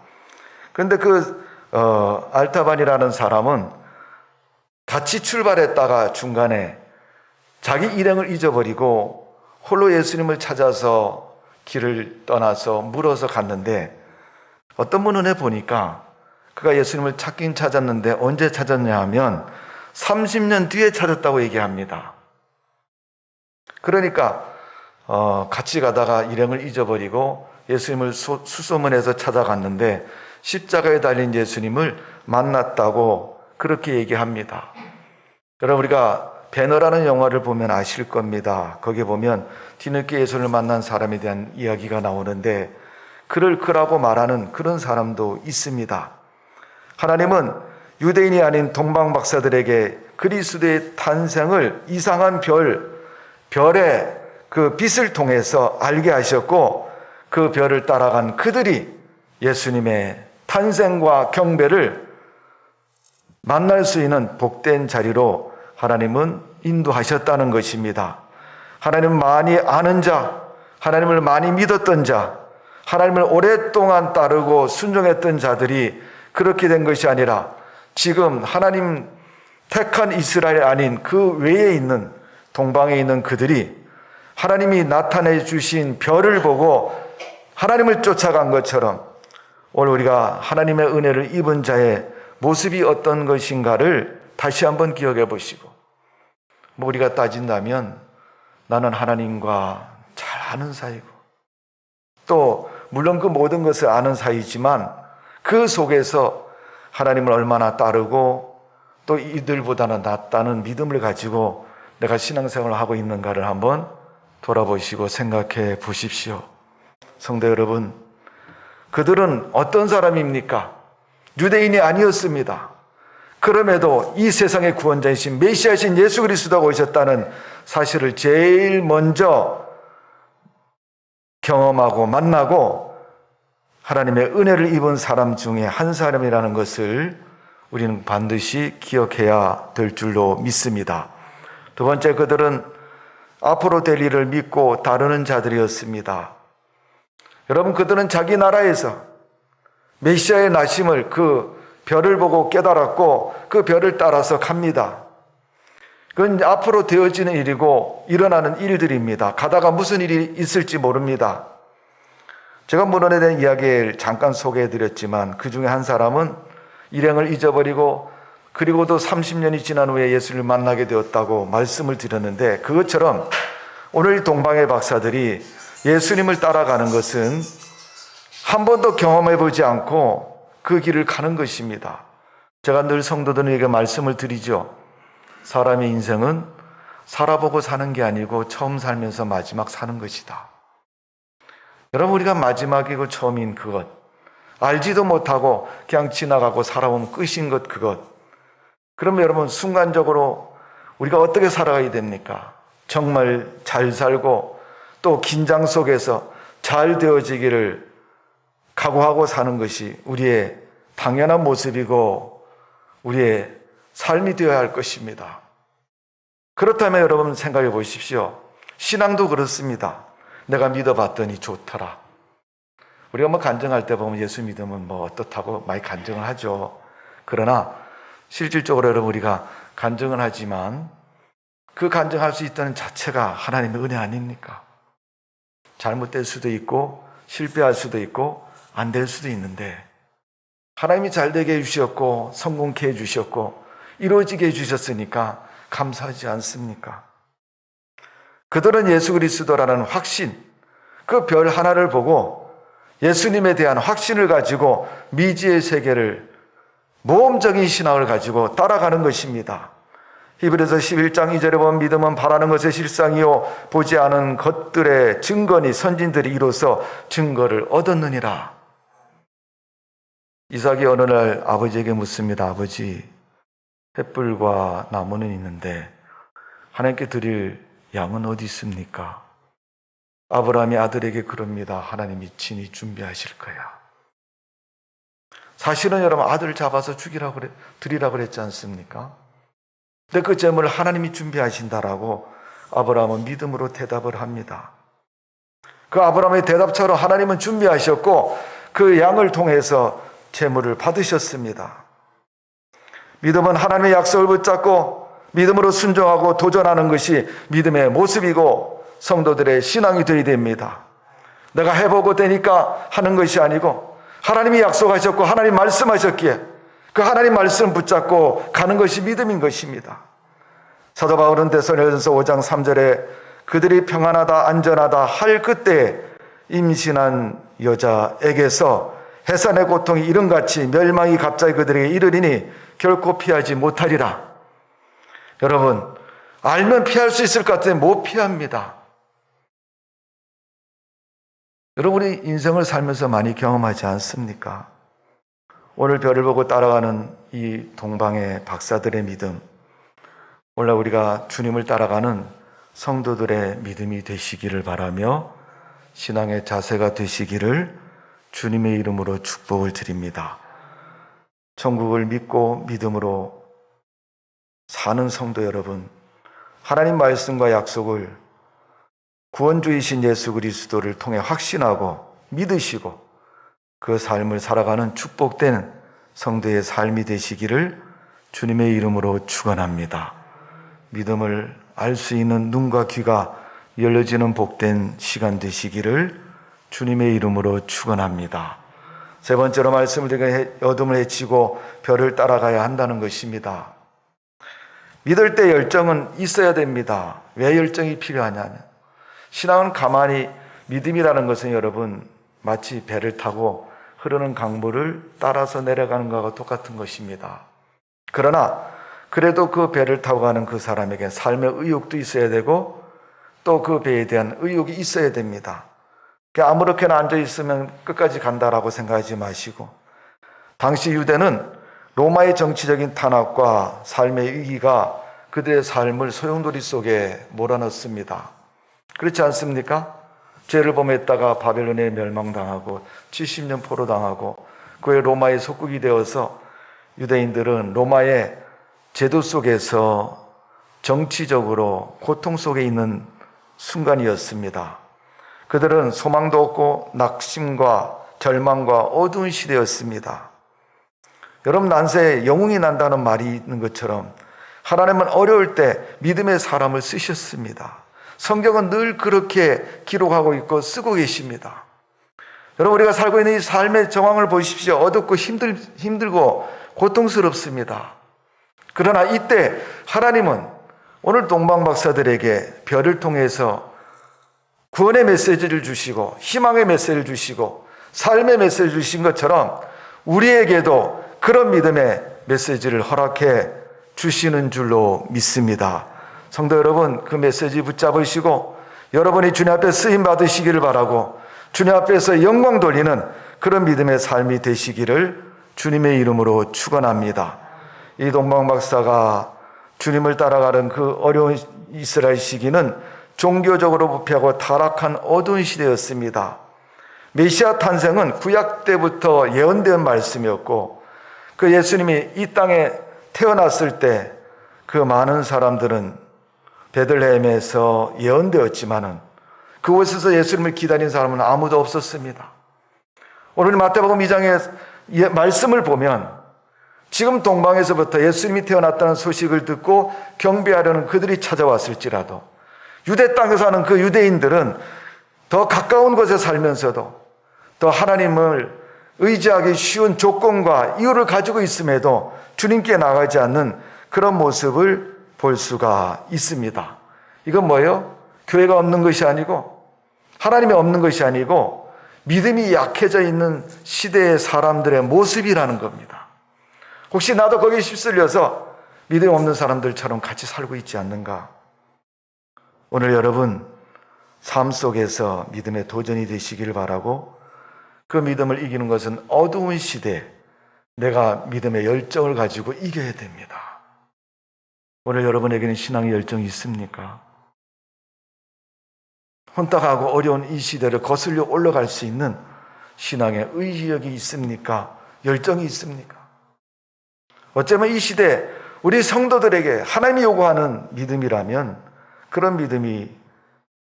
그런데 그 알타반이라는 사람은 같이 출발했다가 중간에 자기 일행을 잊어버리고 홀로 예수님을 찾아서 길을 떠나서 물어서 갔는데 어떤 문헌에 보니까 그가 예수님을 찾긴 찾았는데 언제 찾았냐 하면 30년 뒤에 찾았다고 얘기합니다. 그러니까 같이 가다가 일행을 잊어버리고 예수님을 수소문해서 찾아갔는데 십자가에 달린 예수님을 만났다고 그렇게 얘기합니다. 여러분 우리가 배너라는 영화를 보면 아실 겁니다. 거기에 보면 뒤늦게 예수를 만난 사람에 대한 이야기가 나오는데 그를 그라고 말하는 그런 사람도 있습니다. 하나님은 유대인이 아닌 동방박사들에게 그리스도의 탄생을 이상한 별의 그 빛을 통해서 알게 하셨고 그 별을 따라간 그들이 예수님의 탄생과 경배를 만날 수 있는 복된 자리로 하나님은 인도하셨다는 것입니다. 하나님을 많이 아는 자, 하나님을 많이 믿었던 자, 하나님을 오랫동안 따르고 순종했던 자들이 그렇게 된 것이 아니라 지금 하나님 택한 이스라엘 아닌 그 외에 있는 동방에 있는 그들이 하나님이 나타내 주신 별을 보고 하나님을 쫓아간 것처럼 오늘 우리가 하나님의 은혜를 입은 자의 모습이 어떤 것인가를 다시 한번 기억해 보시고 우리가 따진다면 나는 하나님과 잘 아는 사이고 또 물론 그 모든 것을 아는 사이지만 그 속에서 하나님을 얼마나 따르고 또 이들보다는 낫다는 믿음을 가지고 내가 신앙생활을 하고 있는가를 한번 돌아보시고 생각해 보십시오. 성도 여러분, 그들은 어떤 사람입니까? 유대인이 아니었습니다. 그럼에도 이 세상의 구원자이신 메시아신 예수 그리스도가 오셨다는 사실을 제일 먼저 경험하고 만나고 하나님의 은혜를 입은 사람 중에 한 사람이라는 것을 우리는 반드시 기억해야 될 줄로 믿습니다. 두 번째, 그들은 앞으로 될 일을 믿고 다루는 자들이었습니다. 여러분, 그들은 자기 나라에서 메시아의 나심을 그 별을 보고 깨달았고 그 별을 따라서 갑니다. 그건 앞으로 되어지는 일이고 일어나는 일들입니다. 가다가 무슨 일이 있을지 모릅니다. 제가 문헌에 대한 이야기를 잠깐 소개해드렸지만 그 중에 한 사람은 일행을 잊어버리고 그리고도 30년이 지난 후에 예수를 만나게 되었다고 말씀을 드렸는데, 그것처럼 오늘 동방의 박사들이 예수님을 따라가는 것은 한 번도 경험해보지 않고 그 길을 가는 것입니다. 제가 늘 성도들에게 말씀을 드리죠. 사람의 인생은 살아보고 사는 게 아니고 처음 살면서 마지막 사는 것이다. 여러분, 우리가 마지막이고 처음인 그것, 알지도 못하고 그냥 지나가고 살아오면 끝인 것, 그것. 그러면 여러분, 순간적으로 우리가 어떻게 살아가야 됩니까? 정말 잘 살고 또 긴장 속에서 잘 되어지기를 각오하고 사는 것이 우리의 당연한 모습이고 우리의 삶이 되어야 할 것입니다. 그렇다면 여러분 생각해 보십시오. 신앙도 그렇습니다. 내가 믿어봤더니 좋더라. 우리가 간증할 때 보면 예수 믿으면 어떻다고 많이 간증을 하죠. 그러나 실질적으로 여러분, 우리가 간증을 하지만 그 간증할 수 있다는 자체가 하나님의 은혜 아닙니까? 잘못될 수도 있고 실패할 수도 있고 안 될 수도 있는데 하나님이 잘 되게 해주셨고 성공케 해주셨고 이루어지게 해주셨으니까 감사하지 않습니까? 그들은 예수 그리스도라는 확신, 그 별 하나를 보고 예수님에 대한 확신을 가지고 미지의 세계를, 모험적인 신앙을 가지고 따라가는 것입니다. 히브리서 11장 2절에 보면 믿음은 바라는 것의 실상이요 보지 않은 것들의 증거니 선진들이 이로써 증거를 얻었느니라. 이삭이 어느 날 아버지에게 묻습니다. 아버지, 횃불과 나무는 있는데 하나님께 드릴 양은 어디 있습니까? 아브라함이 아들에게 그럽니다. 하나님이 친히 준비하실 거야. 사실은 여러분, 아들을 잡아서 드리라고 그랬지 않습니까? 근데 그 제물을 하나님이 준비하신다라고 아브라함은 믿음으로 대답을 합니다. 그 아브라함의 대답처럼 하나님은 준비하셨고 그 양을 통해서 제물을 받으셨습니다. 믿음은 하나님의 약속을 붙잡고 믿음으로 순종하고 도전하는 것이 믿음의 모습이고 성도들의 신앙이 되어야 됩니다. 내가 해보고 되니까 하는 것이 아니고 하나님이 약속하셨고 하나님 말씀하셨기에 그 하나님 말씀 붙잡고 가는 것이 믿음인 것입니다. 사도 바울은 데살로니가전서 5장 3절에 그들이 평안하다 안전하다 할 그때 임신한 여자에게서 해산의 고통이 이름같이 멸망이 갑자기 그들에게 이르리니 결코 피하지 못하리라. 여러분, 알면 피할 수 있을 것 같은데 못 피합니다. 여러분이 인생을 살면서 많이 경험하지 않습니까? 오늘 별을 보고 따라가는 이 동방의 박사들의 믿음, 오늘 우리가 주님을 따라가는 성도들의 믿음이 되시기를 바라며 신앙의 자세가 되시기를 주님의 이름으로 축복을 드립니다. 천국을 믿고 믿음으로 사는 성도 여러분, 하나님 말씀과 약속을 구원주이신 예수 그리스도를 통해 확신하고 믿으시고 그 삶을 살아가는 축복된 성도의 삶이 되시기를 주님의 이름으로 축원합니다. 믿음을 알 수 있는 눈과 귀가 열려지는 복된 시간 되시기를 주님의 이름으로 축원합니다. 세 번째로 말씀을 드리면 어둠을 헤치고 별을 따라가야 한다는 것입니다. 믿을 때 열정은 있어야 됩니다. 왜 열정이 필요하냐면 신앙은 가만히, 믿음이라는 것은 여러분 마치 배를 타고 흐르는 강물을 따라서 내려가는 것과 똑같은 것입니다. 그러나 그래도 그 배를 타고 가는 그 사람에게 삶의 의욕도 있어야 되고 또 그 배에 대한 의욕이 있어야 됩니다. 아무렇게나 앉아있으면 끝까지 간다라고 생각하지 마시고, 당시 유대는 로마의 정치적인 탄압과 삶의 위기가 그들의 삶을 소용돌이 속에 몰아넣습니다. 그렇지 않습니까? 죄를 범했다가 바벨론에 멸망당하고 70년 포로당하고 그의 로마의 속국이 되어서 유대인들은 로마의 제도 속에서 정치적으로 고통 속에 있는 순간이었습니다. 그들은 소망도 없고 낙심과 절망과 어두운 시대였습니다. 여러분, 난세에 영웅이 난다는 말이 있는 것처럼 하나님은 어려울 때 믿음의 사람을 쓰셨습니다. 성경은 늘 그렇게 기록하고 있고 쓰고 계십니다. 여러분, 우리가 살고 있는 이 삶의 정황을 보십시오. 어둡고 힘들고 고통스럽습니다. 그러나 이때 하나님은 오늘 동방박사들에게 별을 통해서 구원의 메시지를 주시고 희망의 메시지를 주시고 삶의 메시지를 주신 것처럼 우리에게도 그런 믿음의 메시지를 허락해 주시는 줄로 믿습니다. 성도 여러분, 그 메시지 붙잡으시고 여러분이 주님 앞에 쓰임 받으시기를 바라고 주님 앞에서 영광 돌리는 그런 믿음의 삶이 되시기를 주님의 이름으로 축원합니다. 이 동방박사가 주님을 따라가는 그 어려운 이스라엘 시기는 종교적으로 부패하고 타락한 어두운 시대였습니다. 메시아 탄생은 구약 때부터 예언된 말씀이었고 그 예수님이 이 땅에 태어났을 때 그 많은 사람들은 베들레헴에서 예언되었지만은 그곳에서 예수님을 기다린 사람은 아무도 없었습니다. 오늘 마태복음 2장의 말씀을 보면 지금 동방에서부터 예수님이 태어났다는 소식을 듣고 경배하려는 그들이 찾아왔을지라도 유대 땅에 사는 그 유대인들은 더 가까운 곳에 살면서도 더 하나님을 의지하기 쉬운 조건과 이유를 가지고 있음에도 주님께 나가지 않는 그런 모습을 볼 수가 있습니다. 이건 뭐예요? 교회가 없는 것이 아니고 하나님이 없는 것이 아니고 믿음이 약해져 있는 시대의 사람들의 모습이라는 겁니다. 혹시 나도 거기에 휩쓸려서 믿음 없는 사람들처럼 같이 살고 있지 않는가? 오늘 여러분 삶 속에서 믿음의 도전이 되시기를 바라고 그 믿음을 이기는 것은 어두운 시대 내가 믿음의 열정을 가지고 이겨야 됩니다. 오늘 여러분에게는 신앙의 열정이 있습니까? 혼탁하고 어려운 이 시대를 거슬려 올라갈 수 있는 신앙의 의지력이 있습니까? 열정이 있습니까? 어쩌면 이 시대 우리 성도들에게 하나님이 요구하는 믿음이라면 그런 믿음이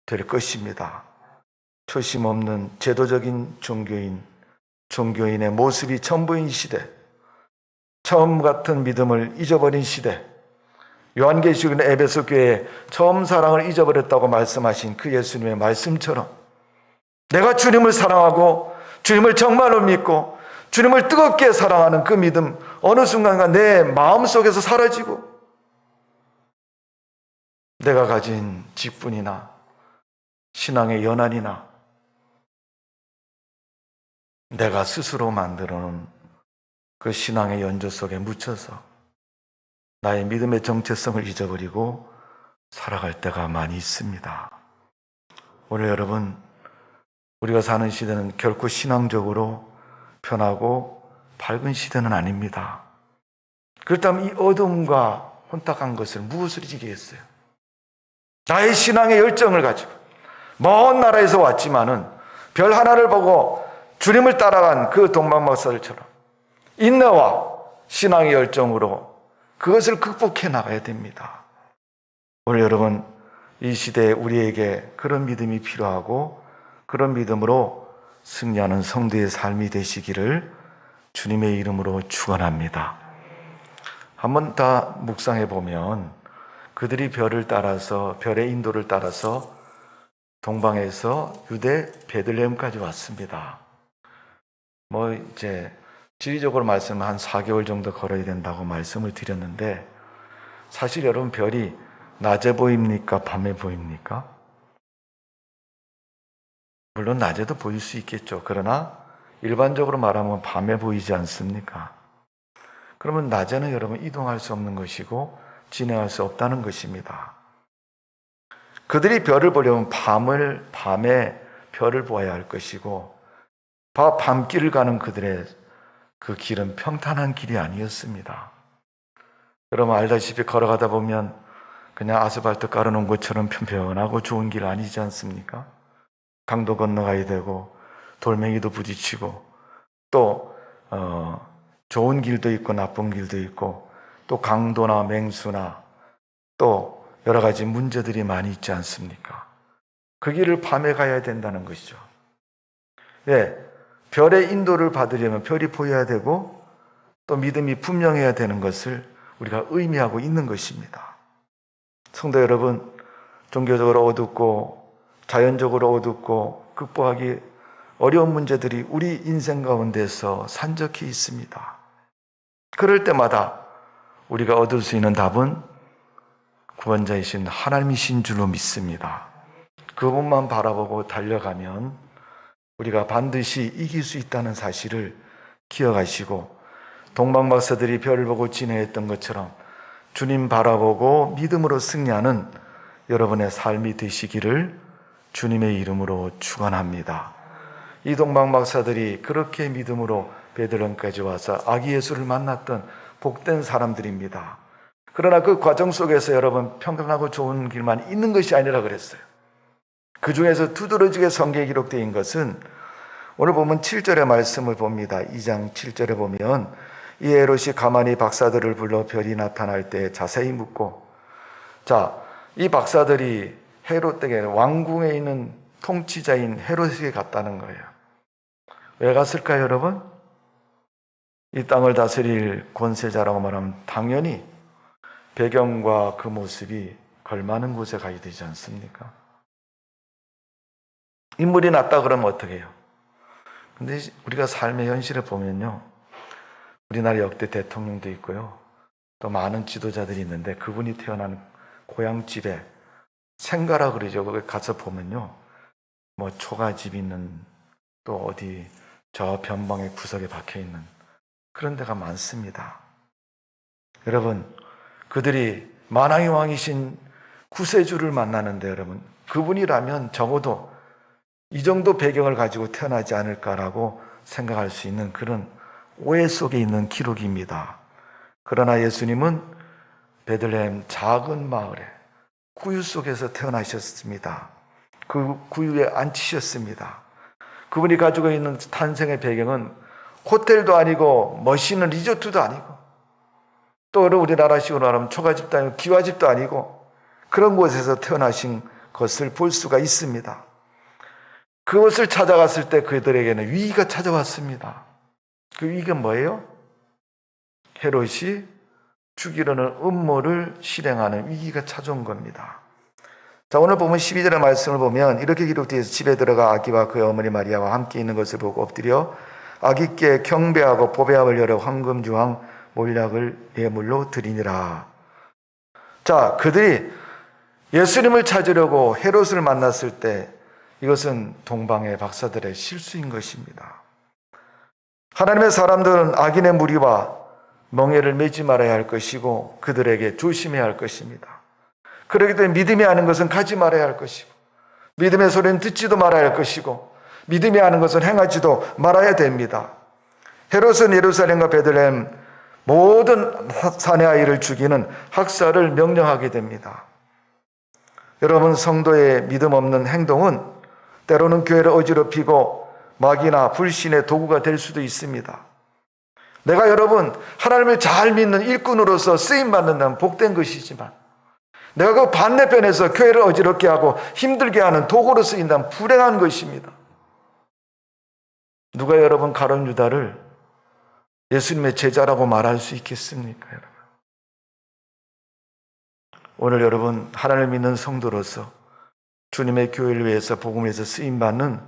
될 것입니다. 초심 없는 제도적인 종교인의 모습이 전부인 시대, 처음 같은 믿음을 잊어버린 시대, 요한계시록은 에베소 교회에 처음 사랑을 잊어버렸다고 말씀하신 그 예수님의 말씀처럼 내가 주님을 사랑하고 주님을 정말로 믿고 주님을 뜨겁게 사랑하는 그 믿음 어느 순간가 내 마음속에서 사라지고 내가 가진 직분이나 신앙의 연한이나 내가 스스로 만들어 놓은 그 신앙의 연조 속에 묻혀서 나의 믿음의 정체성을 잊어버리고 살아갈 때가 많이 있습니다. 오늘 여러분, 우리가 사는 시대는 결코 신앙적으로 편하고 밝은 시대는 아닙니다. 그렇다면 이 어둠과 혼탁한 것을 무엇을 이기겠어요? 나의 신앙의 열정을 가지고 먼 나라에서 왔지만은 별 하나를 보고 주님을 따라간 그 동방박사들처럼 인내와 신앙의 열정으로 그것을 극복해 나가야 됩니다. 오늘 여러분, 이 시대에 우리에게 그런 믿음이 필요하고 그런 믿음으로 승리하는 성도의 삶이 되시기를 주님의 이름으로 축원합니다. 한번 다 묵상해 보면 그들이 별을 따라서 별의 인도를 따라서 동방에서 유대 베들레헴까지 왔습니다. 이제 지리적으로 말씀은 한 4개월 정도 걸어야 된다고 말씀을 드렸는데 사실 여러분 별이 낮에 보입니까? 밤에 보입니까? 물론 낮에도 보일 수 있겠죠. 그러나 일반적으로 말하면 밤에 보이지 않습니까? 그러면 낮에는 여러분 이동할 수 없는 것이고 진행할 수 없다는 것입니다. 그들이 별을 보려면 밤에 별을 보아야 할 것이고 밤길을 가는 그들의 그 길은 평탄한 길이 아니었습니다. 여러분 알다시피 걸어가다 보면 그냥 아스팔트 깔아놓은 것처럼 편편하고 좋은 길 아니지 않습니까? 강도 건너가야 되고 돌멩이도 부딪히고 또 좋은 길도 있고 나쁜 길도 있고 또 강도나 맹수나 또 여러 가지 문제들이 많이 있지 않습니까? 그 길을 밤에 가야 된다는 것이죠. 예, 별의 인도를 받으려면 별이 보여야 되고 또 믿음이 분명해야 되는 것을 우리가 의미하고 있는 것입니다. 성도 여러분, 종교적으로 어둡고 자연적으로 어둡고 극복하기 어려운 문제들이 우리 인생 가운데서 산적해 있습니다. 그럴 때마다 우리가 얻을 수 있는 답은 구원자이신 하나님이신 줄로 믿습니다. 그분만 바라보고 달려가면 우리가 반드시 이길 수 있다는 사실을 기억하시고 동방박사들이 별을 보고 진해했던 것처럼 주님 바라보고 믿음으로 승리하는 여러분의 삶이 되시기를 주님의 이름으로 축원합니다. 이 동방박사들이 그렇게 믿음으로 베들레헴까지 와서 아기 예수를 만났던 복된 사람들입니다. 그러나 그 과정 속에서 여러분 평강하고 좋은 길만 있는 것이 아니라 그랬어요. 그 중에서 두드러지게 성경에 기록되어 있는 것은 오늘 보면 7절의 말씀을 봅니다. 2장 7절에 보면 이 헤롯이 가만히 박사들을 불러 별이 나타날 때 자세히 묻고, 자, 이 박사들이 헤롯에게 왕궁에 있는 통치자인 헤롯에게 갔다는 거예요. 왜 갔을까요, 여러분? 이 땅을 다스릴 권세자라고 말하면 당연히 배경과 그 모습이 걸맞는 곳에 가야 되지 않습니까? 인물이 낫다 그러면 어떻게 해요? 근데 우리가 삶의 현실을 보면요, 우리나라 역대 대통령도 있고요, 또 많은 지도자들이 있는데 그분이 태어난 고향집에 생가라 그러죠. 거기 가서 보면요, 뭐 초가집 있는, 또 어디 저 변방의 구석에 박혀 있는 그런 데가 많습니다. 여러분, 그들이 만왕의 왕이신 구세주를 만나는데 여러분, 그분이라면 적어도 이 정도 배경을 가지고 태어나지 않을까라고 생각할 수 있는 그런 오해 속에 있는 기록입니다. 그러나 예수님은 베들레헴 작은 마을에 구유 속에서 태어나셨습니다. 그 구유에 앉히셨습니다. 그분이 가지고 있는 탄생의 배경은 호텔도 아니고 멋있는 리조트도 아니고 또 우리나라식으로 말하면 초가집도 아니고 기와집도 아니고 그런 곳에서 태어나신 것을 볼 수가 있습니다. 그것을 찾아갔을 때 그들에게는 위기가 찾아왔습니다. 그 위기가 뭐예요? 헤롯이 죽이려는 음모를 실행하는 위기가 찾아온 겁니다. 자, 오늘 보면 12절의 말씀을 보면 이렇게 기록되어 있어서 집에 들어가 아기와 그의 어머니 마리아와 함께 있는 것을 보고 엎드려 아기께 경배하고 보배압을 열어 황금 주황 몰약을 예물로 드리니라. 자, 그들이 예수님을 찾으려고 헤롯을 만났을 때 이것은 동방의 박사들의 실수인 것입니다. 하나님의 사람들은 악인의 무리와 멍에를 매지 말아야 할 것이고 그들에게 조심해야 할 것입니다. 그렇기 때문에 믿음이 아닌 것은 가지 말아야 할 것이고 믿음의 소리는 듣지도 말아야 할 것이고 믿음이 아닌 것은 행하지도 말아야 됩니다. 헤롯은 예루살렘과 베들레헴 모든 사내 아이를 죽이는 학살을 명령하게 됩니다. 여러분, 성도의 믿음 없는 행동은 때로는 교회를 어지럽히고 마귀나 불신의 도구가 될 수도 있습니다. 내가 여러분 하나님을 잘 믿는 일꾼으로서 쓰임받는다면 복된 것이지만 내가 그 반대편에서 교회를 어지럽게 하고 힘들게 하는 도구로 쓰인다면 불행한 것입니다. 누가 여러분 가룟 유다를 예수님의 제자라고 말할 수 있겠습니까, 여러분? 오늘 여러분 하나님을 믿는 성도로서 주님의 교회를 위해서 복음에서 쓰임받는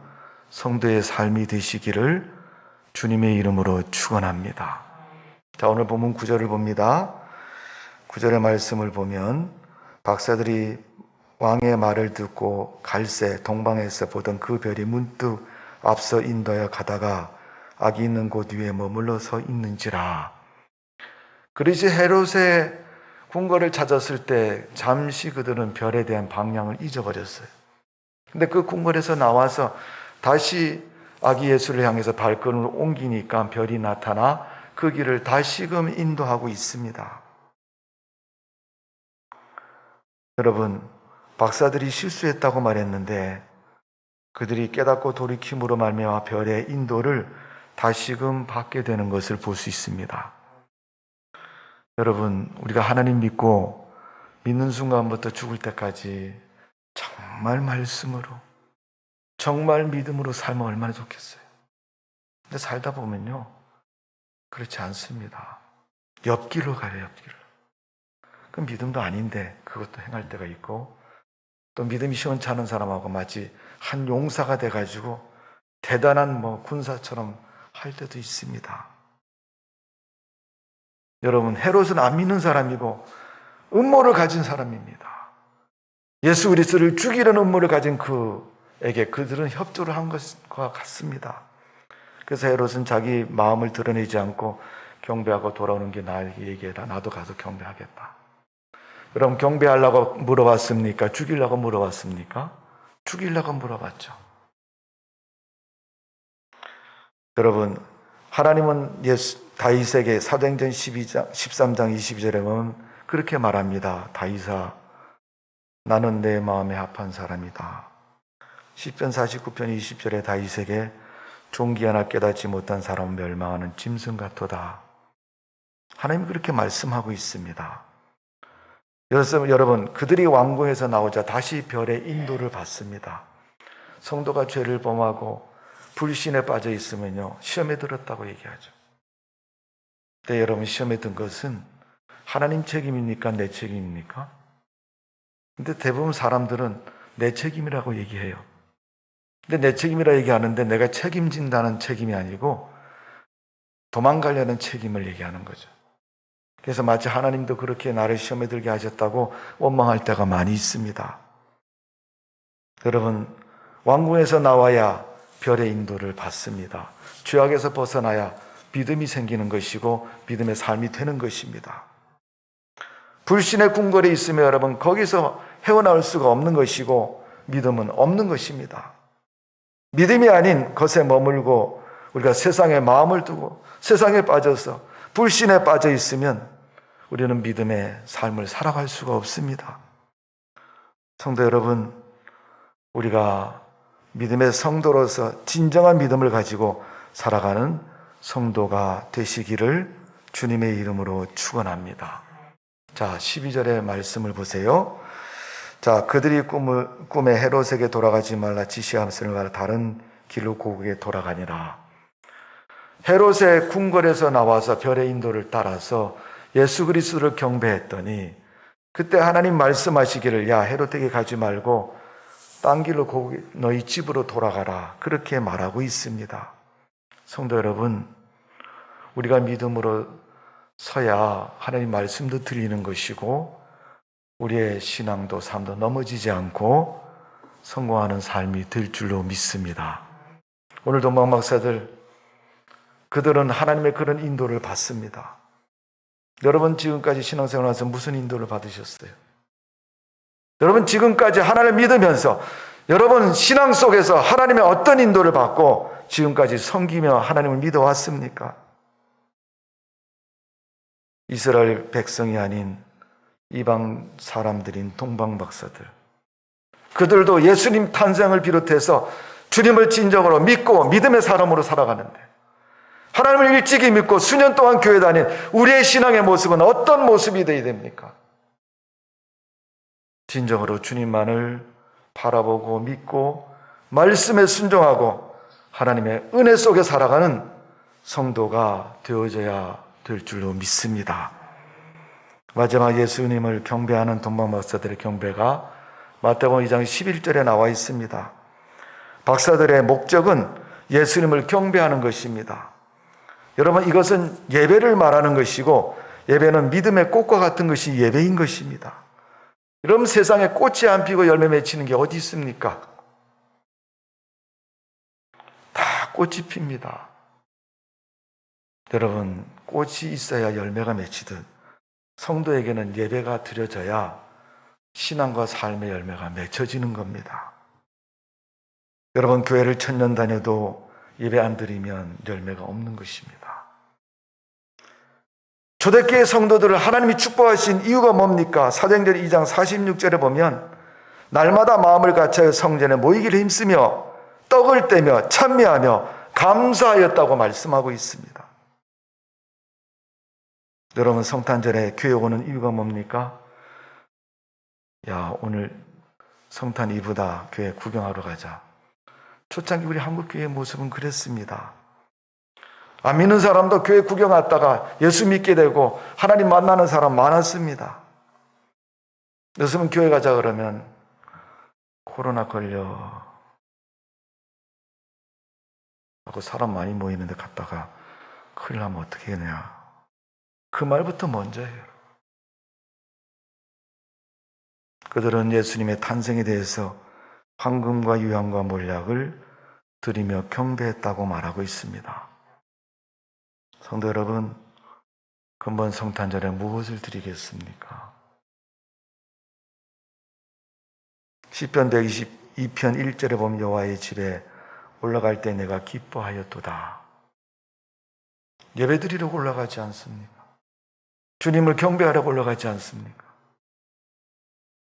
성도의 삶이 되시기를 주님의 이름으로 축원합니다. 자, 오늘 본문 9절을 봅니다. 9절의 말씀을 보면 박사들이 왕의 말을 듣고 갈새 동방에서 보던 그 별이 문득 앞서 인도하여 가다가 아기 있는 곳 위에 머물러 서 있는지라. 그릇이 헤롯의 궁궐을 찾았을 때 잠시 그들은 별에 대한 방향을 잊어버렸어요. 근데 그 궁궐에서 나와서 다시 아기 예수를 향해서 발걸음을 옮기니까 별이 나타나 그 길을 다시금 인도하고 있습니다. 여러분, 박사들이 실수했다고 말했는데 그들이 깨닫고 돌이킴으로 말미암아 별의 인도를 다시금 받게 되는 것을 볼 수 있습니다. 여러분, 우리가 하나님 믿고 믿는 순간부터 죽을 때까지 정말 말씀으로, 정말 믿음으로 살면 얼마나 좋겠어요. 근데 살다 보면요, 그렇지 않습니다. 옆길로 가요, 옆길로. 그 믿음도 아닌데 그것도 행할 때가 있고, 또 믿음이 시원찮은 사람하고 마치 한 용사가 돼가지고 대단한 군사처럼 할 때도 있습니다. 여러분, 헤롯은 안 믿는 사람이고 음모를 가진 사람입니다. 예수 그리스도를 죽이려는 음모를 가진 그에게 그들은 협조를 한 것과 같습니다. 그래서 헤롯은 자기 마음을 드러내지 않고 경배하고 돌아오는 게 나에게 얘기해라. 나도 가서 경배하겠다. 그럼 경배하려고 물어봤습니까? 죽이려고 물어봤습니까? 죽이려고 물어봤죠. 여러분, 하나님은 다윗에게 사도행전 13장 22절에 보면 그렇게 말합니다. 다윗아, 나는 내 마음에 합한 사람이다. 시편 49편 20절에 다윗에게 종기 하나 깨닫지 못한 사람은 멸망하는 짐승 같도다. 하나님이 그렇게 말씀하고 있습니다. 그래서 여러분, 그들이 왕궁에서 나오자 다시 별의 인도를 받습니다. 성도가 죄를 범하고 불신에 빠져 있으면요, 시험에 들었다고 얘기하죠. 근데 여러분, 시험에 든 것은 하나님 책임입니까? 내 책임입니까? 근데 대부분 사람들은 내 책임이라고 얘기해요. 근데 내 책임이라 얘기하는데 내가 책임진다는 책임이 아니고 도망가려는 책임을 얘기하는 거죠. 그래서 마치 하나님도 그렇게 나를 시험에 들게 하셨다고 원망할 때가 많이 있습니다. 여러분, 왕궁에서 나와야 별의 인도를 받습니다. 죄악에서 벗어나야 믿음이 생기는 것이고 믿음의 삶이 되는 것입니다. 불신의 궁궐에 있으면 여러분, 거기서 헤어나올 수가 없는 것이고 믿음은 없는 것입니다. 믿음이 아닌 것에 머물고 우리가 세상에 마음을 두고 세상에 빠져서 불신에 빠져 있으면 우리는 믿음의 삶을 살아갈 수가 없습니다. 성도 여러분, 우리가 믿음의 성도로서 진정한 믿음을 가지고 살아가는 성도가 되시기를 주님의 이름으로 축원합니다. 자, 12절의 말씀을 보세요. 자, 그들이 꿈에 헤롯에게 돌아가지 말라 지시하였으니 가라 다른 길로 고국에 돌아가니라. 헤롯의 궁궐에서 나와서 별의 인도를 따라서 예수 그리스도를 경배했더니 그때 하나님 말씀하시기를 야, 헤롯에게 가지 말고 딴 길로 고국에 너희 집으로 돌아가라. 그렇게 말하고 있습니다. 성도 여러분, 우리가 믿음으로 서야 하나님 말씀도 들리는 것이고 우리의 신앙도 삶도 넘어지지 않고 성공하는 삶이 될 줄로 믿습니다. 오늘 동방 박사들, 그들은 하나님의 그런 인도를 받습니다. 여러분, 지금까지 신앙생활하면서 무슨 인도를 받으셨어요? 여러분, 지금까지 하나님을 믿으면서 여러분 신앙 속에서 하나님의 어떤 인도를 받고 지금까지 섬기며 하나님을 믿어왔습니까? 이스라엘 백성이 아닌 이방 사람들인 동방 박사들, 그들도 예수님 탄생을 비롯해서 주님을 진정으로 믿고 믿음의 사람으로 살아가는데 하나님을 일찍이 믿고 수년 동안 교회 다닌 우리의 신앙의 모습은 어떤 모습이 되어야 됩니까? 진정으로 주님만을 바라보고 믿고 말씀에 순종하고 하나님의 은혜 속에 살아가는 성도가 되어져야 될 줄로 믿습니다. 마지막 예수님을 경배하는 동방 박사들의 경배가 마태복음 2장 11절에 나와 있습니다. 박사들의 목적은 예수님을 경배하는 것입니다. 여러분, 이것은 예배를 말하는 것이고 예배는 믿음의 꽃과 같은 것이 예배인 것입니다. 여러분, 세상에 꽃이 안 피고 열매 맺히는 게 어디 있습니까? 다 꽃이 핍니다. 여러분, 꽃이 있어야 열매가 맺히듯 성도에게는 예배가 드려져야 신앙과 삶의 열매가 맺혀지는 겁니다. 여러분, 교회를 1000년 다녀도 예배 안 드리면 열매가 없는 것입니다. 초대교회 성도들을 하나님이 축복하신 이유가 뭡니까? 사도행전 2장 46절에 보면 날마다 마음을 같이하여 성전에 모이기를 힘쓰며 떡을 떼며 찬미하며 감사하였다고 말씀하고 있습니다. 여러분, 성탄절에 교회 오는 이유가 뭡니까? 야, 오늘 성탄 이브다. 교회 구경하러 가자. 초창기 우리 한국교회의 모습은 그랬습니다. 안 믿는 사람도 교회 구경 왔다가 예수 믿게 되고 하나님 만나는 사람 많았습니다. 요즘은 교회 가자 그러면 코로나 걸려 하고 사람 많이 모이는데 갔다가 큰일 나면 어떻게 해야 그 말부터 먼저예요. 그들은 예수님의 탄생에 대해서 황금과 유향과 몰약을 드리며 경배했다고 말하고 있습니다. 성도 여러분, 근본 성탄절에 무엇을 드리겠습니까? 시편 122편 1절에 보면 여호와의 집에 올라갈 때 내가 기뻐하였도다. 예배드리려고 올라가지 않습니까? 주님을 경배하려고 올라가지 않습니까?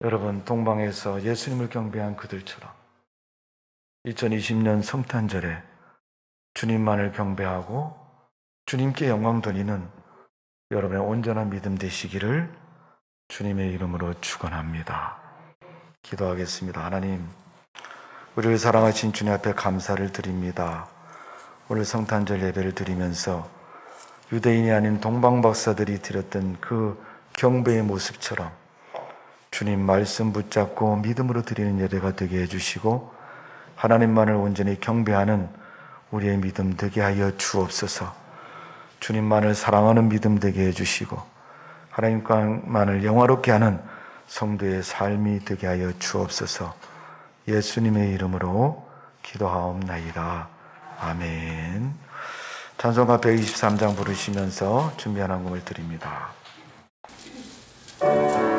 여러분, 동방에서 예수님을 경배한 그들처럼 2020년 성탄절에 주님만을 경배하고 주님께 영광 돌리는 여러분의 온전한 믿음 되시기를 주님의 이름으로 축원합니다. 기도하겠습니다. 하나님, 우리를 사랑하신 주님 앞에 감사를 드립니다. 오늘 성탄절 예배를 드리면서 유대인이 아닌 동방 박사들이 드렸던 그 경배의 모습처럼 주님 말씀 붙잡고 믿음으로 드리는 예배가 되게 해주시고 하나님만을 온전히 경배하는 우리의 믿음 되게 하여 주옵소서. 주님만을 사랑하는 믿음 되게 해주시고 하나님만을 영화롭게 하는 성도의 삶이 되게 하여 주옵소서. 예수님의 이름으로 기도하옵나이다. 아멘. 찬송가 123장 부르시면서 준비한 한곡을 드립니다. 오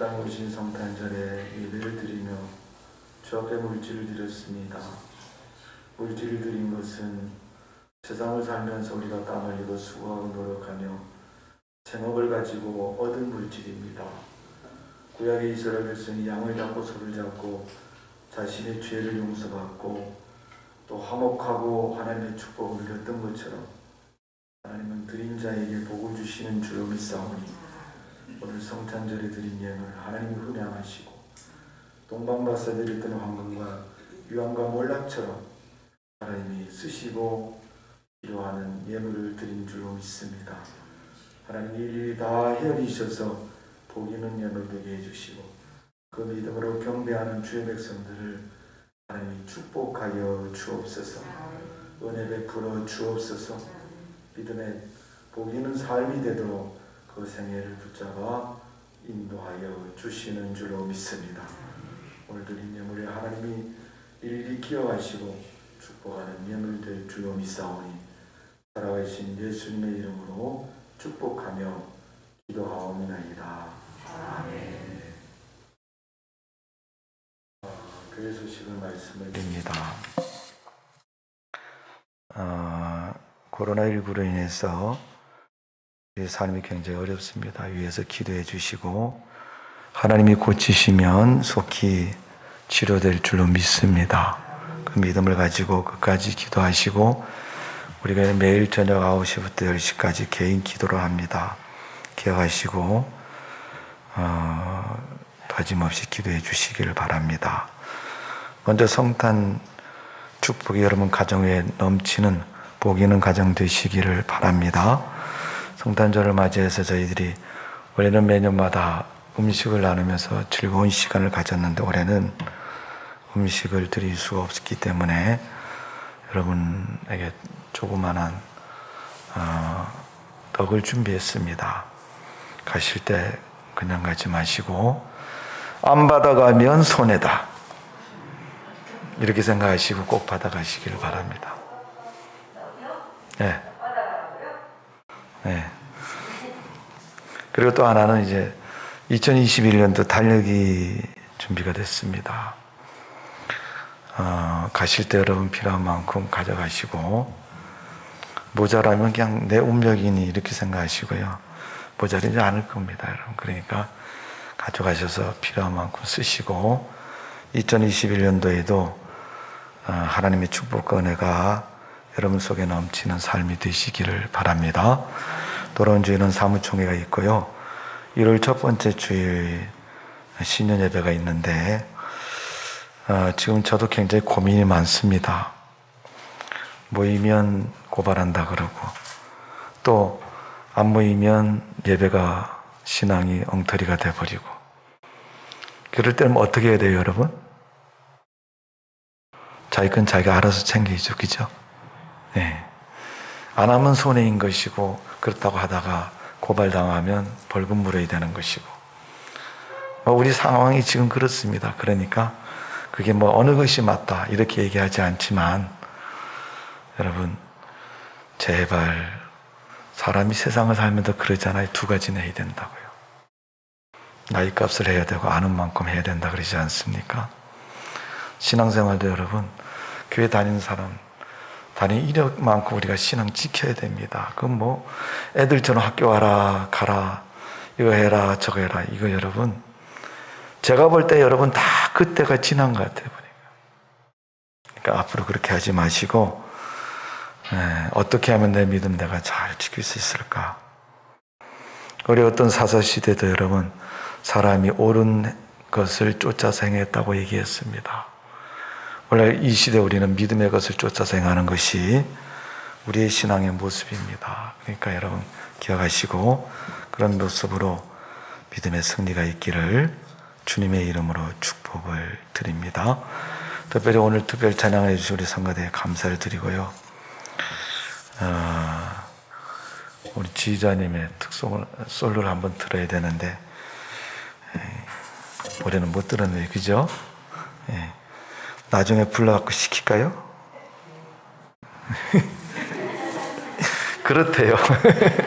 땅에 오신 성탄절에 예배를 드리며 주 앞에 물질을 드렸습니다. 물질을 드린 것은 세상을 살면서 우리가 땀 흘리고 수고하고 노력하며 생업을 가지고 얻은 물질입니다. 구약의 이스라엘 백성이 양을 잡고 소를 잡고 자신의 죄를 용서받고 또 화목하고 하나님의 축복을 누렸던 것처럼 하나님은 드린 자에게 복을 주시는 줄로 믿사오니 오늘 성탄절에 드린 예물 하나님이 훈양하시고 동방바사 드렸던 황금과 유황과 몰락처럼 하나님이 쓰시고 필요하는 예물을 드린 줄로 믿습니다. 하나님이 일일이 다 헤아리셔서 복 있는 예물 되게 해주시고 그 믿음으로 경배하는 주의 백성들을 하나님이 축복하여 주옵소서. 은혜 베풀어 주옵소서. 믿음의 복 있는 삶이 되도록 그 생애를 붙잡아 인도하여 주시는 줄로 믿습니다. 오늘 드린 예물에 하나님이 일일이 기억하시고 축복하는 예물 될 줄로 믿사오니 살아계신 예수님의 이름으로 축복하며 기도하옵나이다. 아멘. 교회 소식을 말씀을 드립니다. 코로나19로 인해서 우리의 삶이 굉장히 어렵습니다. 위에서 기도해 주시고 하나님이 고치시면 속히 치료될 줄로 믿습니다. 그 믿음을 가지고 끝까지 기도하시고 우리가 매일 저녁 9시부터 10시까지 개인 기도를 합니다. 기억하시고 빠짐없이 기도해 주시기를 바랍니다. 먼저 성탄 축복이 여러분 가정에 넘치는 복 있는 가정 되시기를 바랍니다. 성탄절을 맞이해서 저희들이 원래는 매년마다 음식을 나누면서 즐거운 시간을 가졌는데 올해는 음식을 드릴 수가 없었기 때문에 여러분에게 조그만한 떡을 준비했습니다. 가실 때 그냥 가지 마시고 안 받아가면 손해다 이렇게 생각하시고 꼭 받아가시기를 바랍니다. 네. 네. 그리고 또 하나는 이제 2021년도 달력이 준비가 됐습니다. 가실 때 여러분 필요한 만큼 가져가시고 모자라면 그냥 내 운명이니 이렇게 생각하시고요. 모자르지 않을 겁니다, 여러분. 그러니까 가져가셔서 필요한 만큼 쓰시고 2021년도에도 하나님의 축복과 은혜가 여러분 속에 넘치는 삶이 되시기를 바랍니다. 돌아온 주일은 사무총회가 있고요. 1월 첫 번째 주일 신년 예배가 있는데 지금 저도 굉장히 고민이 많습니다. 모이면 고발한다 그러고 또 안 모이면 예배가 신앙이 엉터리가 돼버리고 그럴 때는 어떻게 해야 돼요, 여러분? 자기 건 자기가 알아서 챙기죠, 그죠? 네. 안 하면 손해인 것이고 그렇다고 하다가 고발당하면 벌금 물어야 되는 것이고 우리 상황이 지금 그렇습니다. 그러니까 그게 어느 것이 맞다 이렇게 얘기하지 않지만 여러분 제발 사람이 세상을 살면서 그러잖아요. 두 가지는 해야 된다고요. 나이값을 해야 되고 아는 만큼 해야 된다 그러지 않습니까? 신앙생활도 여러분 교회 다니는 사람 다니는 이력만큼 우리가 신앙 지켜야 됩니다. 그건 애들처럼 학교 와라 가라 이거 해라 저거 해라 이거 여러분 제가 볼 때 여러분 다 그때가 지난 것 같아요. 그러니까 앞으로 그렇게 하지 마시고 어떻게 하면 내 믿음 내가 잘 지킬 수 있을까? 우리 어떤 사사시대도 여러분 사람이 옳은 것을 쫓아서 행했다고 얘기했습니다. 원래 이 시대 우리는 믿음의 것을 쫓아서 행하는 것이 우리의 신앙의 모습입니다. 그러니까 여러분 기억하시고 그런 모습으로 믿음의 승리가 있기를 주님의 이름으로 축복을 드립니다. 특별히 오늘 특별 찬양해 주신 우리 성가대에 감사를 드리고요. 우리 지휘자님의 특송을 솔로를 한번 들어야 되는데 올해는 못 들었네요, 그죠? 나중에 불러갖고 시킬까요? 그렇대요.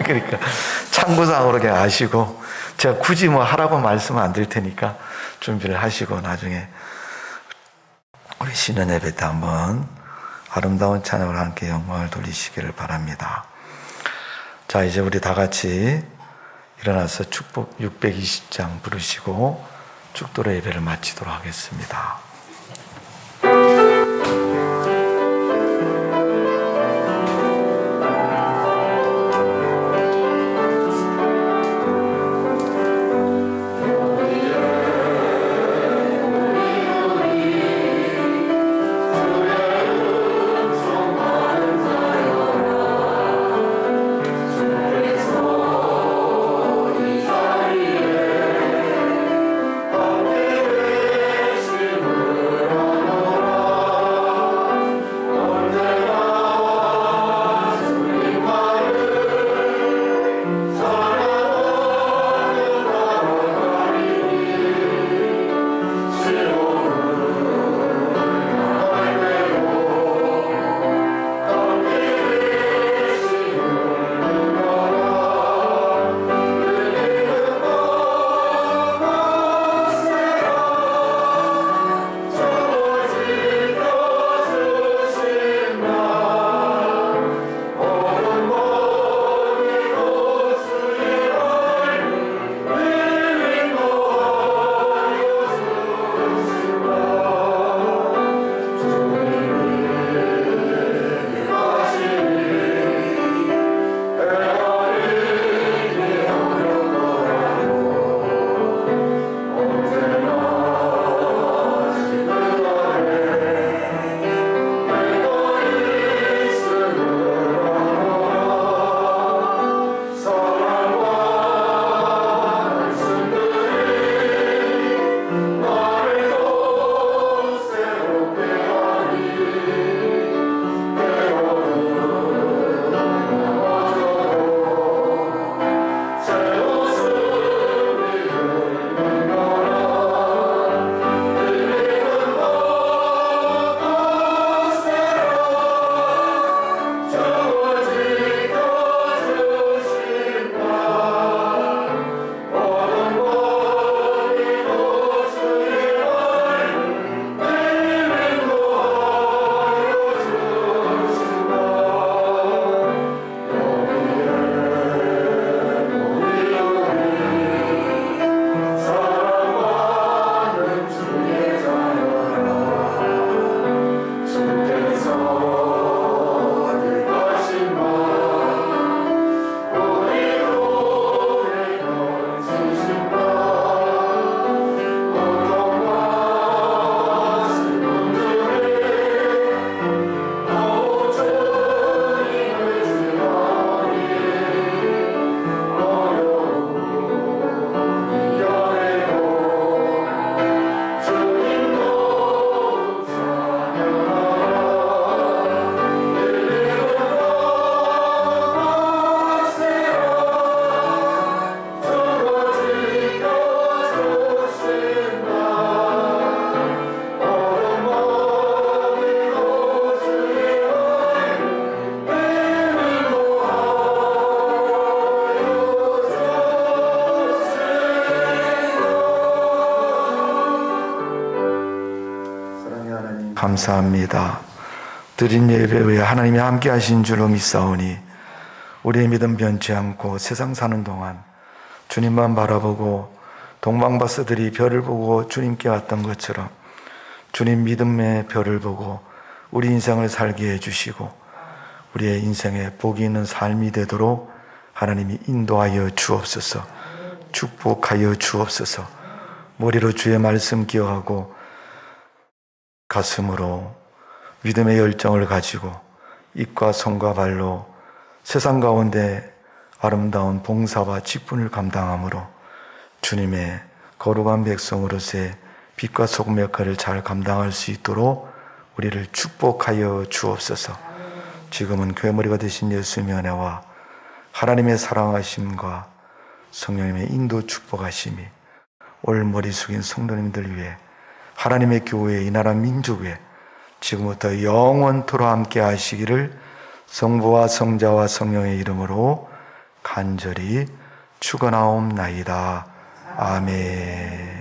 그러니까 참고상으로 그냥 아시고, 제가 굳이 뭐 하라고 말씀 안 드릴 테니까 준비를 하시고 나중에 우리 신년 예배 때 한번 아름다운 찬양을 함께 영광을 돌리시기를 바랍니다. 자, 이제 우리 다 같이 일어나서 축복 620장 부르시고 축도로 예배를 마치도록 하겠습니다. 감사합니다. 드린 예배 후에 하나님이 함께 하신 줄로 믿사오니 우리의 믿음 변치 않고 세상 사는 동안 주님만 바라보고 동방바스들이 별을 보고 주님께 왔던 것처럼 주님 믿음의 별을 보고 우리 인생을 살게 해주시고 우리의 인생에 복이 있는 삶이 되도록 하나님이 인도하여 주옵소서. 축복하여 주옵소서. 머리로 주의 말씀 기억하고 가슴으로 믿음의 열정을 가지고 입과 손과 발로 세상 가운데 아름다운 봉사와 직분을 감당함으로 주님의 거룩한 백성으로서의 빛과 소금 역할을 잘 감당할 수 있도록 우리를 축복하여 주옵소서. 지금은 괴머리가 되신 예수님의 은혜와 하나님의 사랑하심과 성령님의 인도 축복하심이 올 머리 숙인 성도님들 위해 하나님의 교회, 이 나라 민족 위에 지금부터 영원토록 함께 하시기를 성부와 성자와 성령의 이름으로 간절히 축원하옵나이다. 아멘.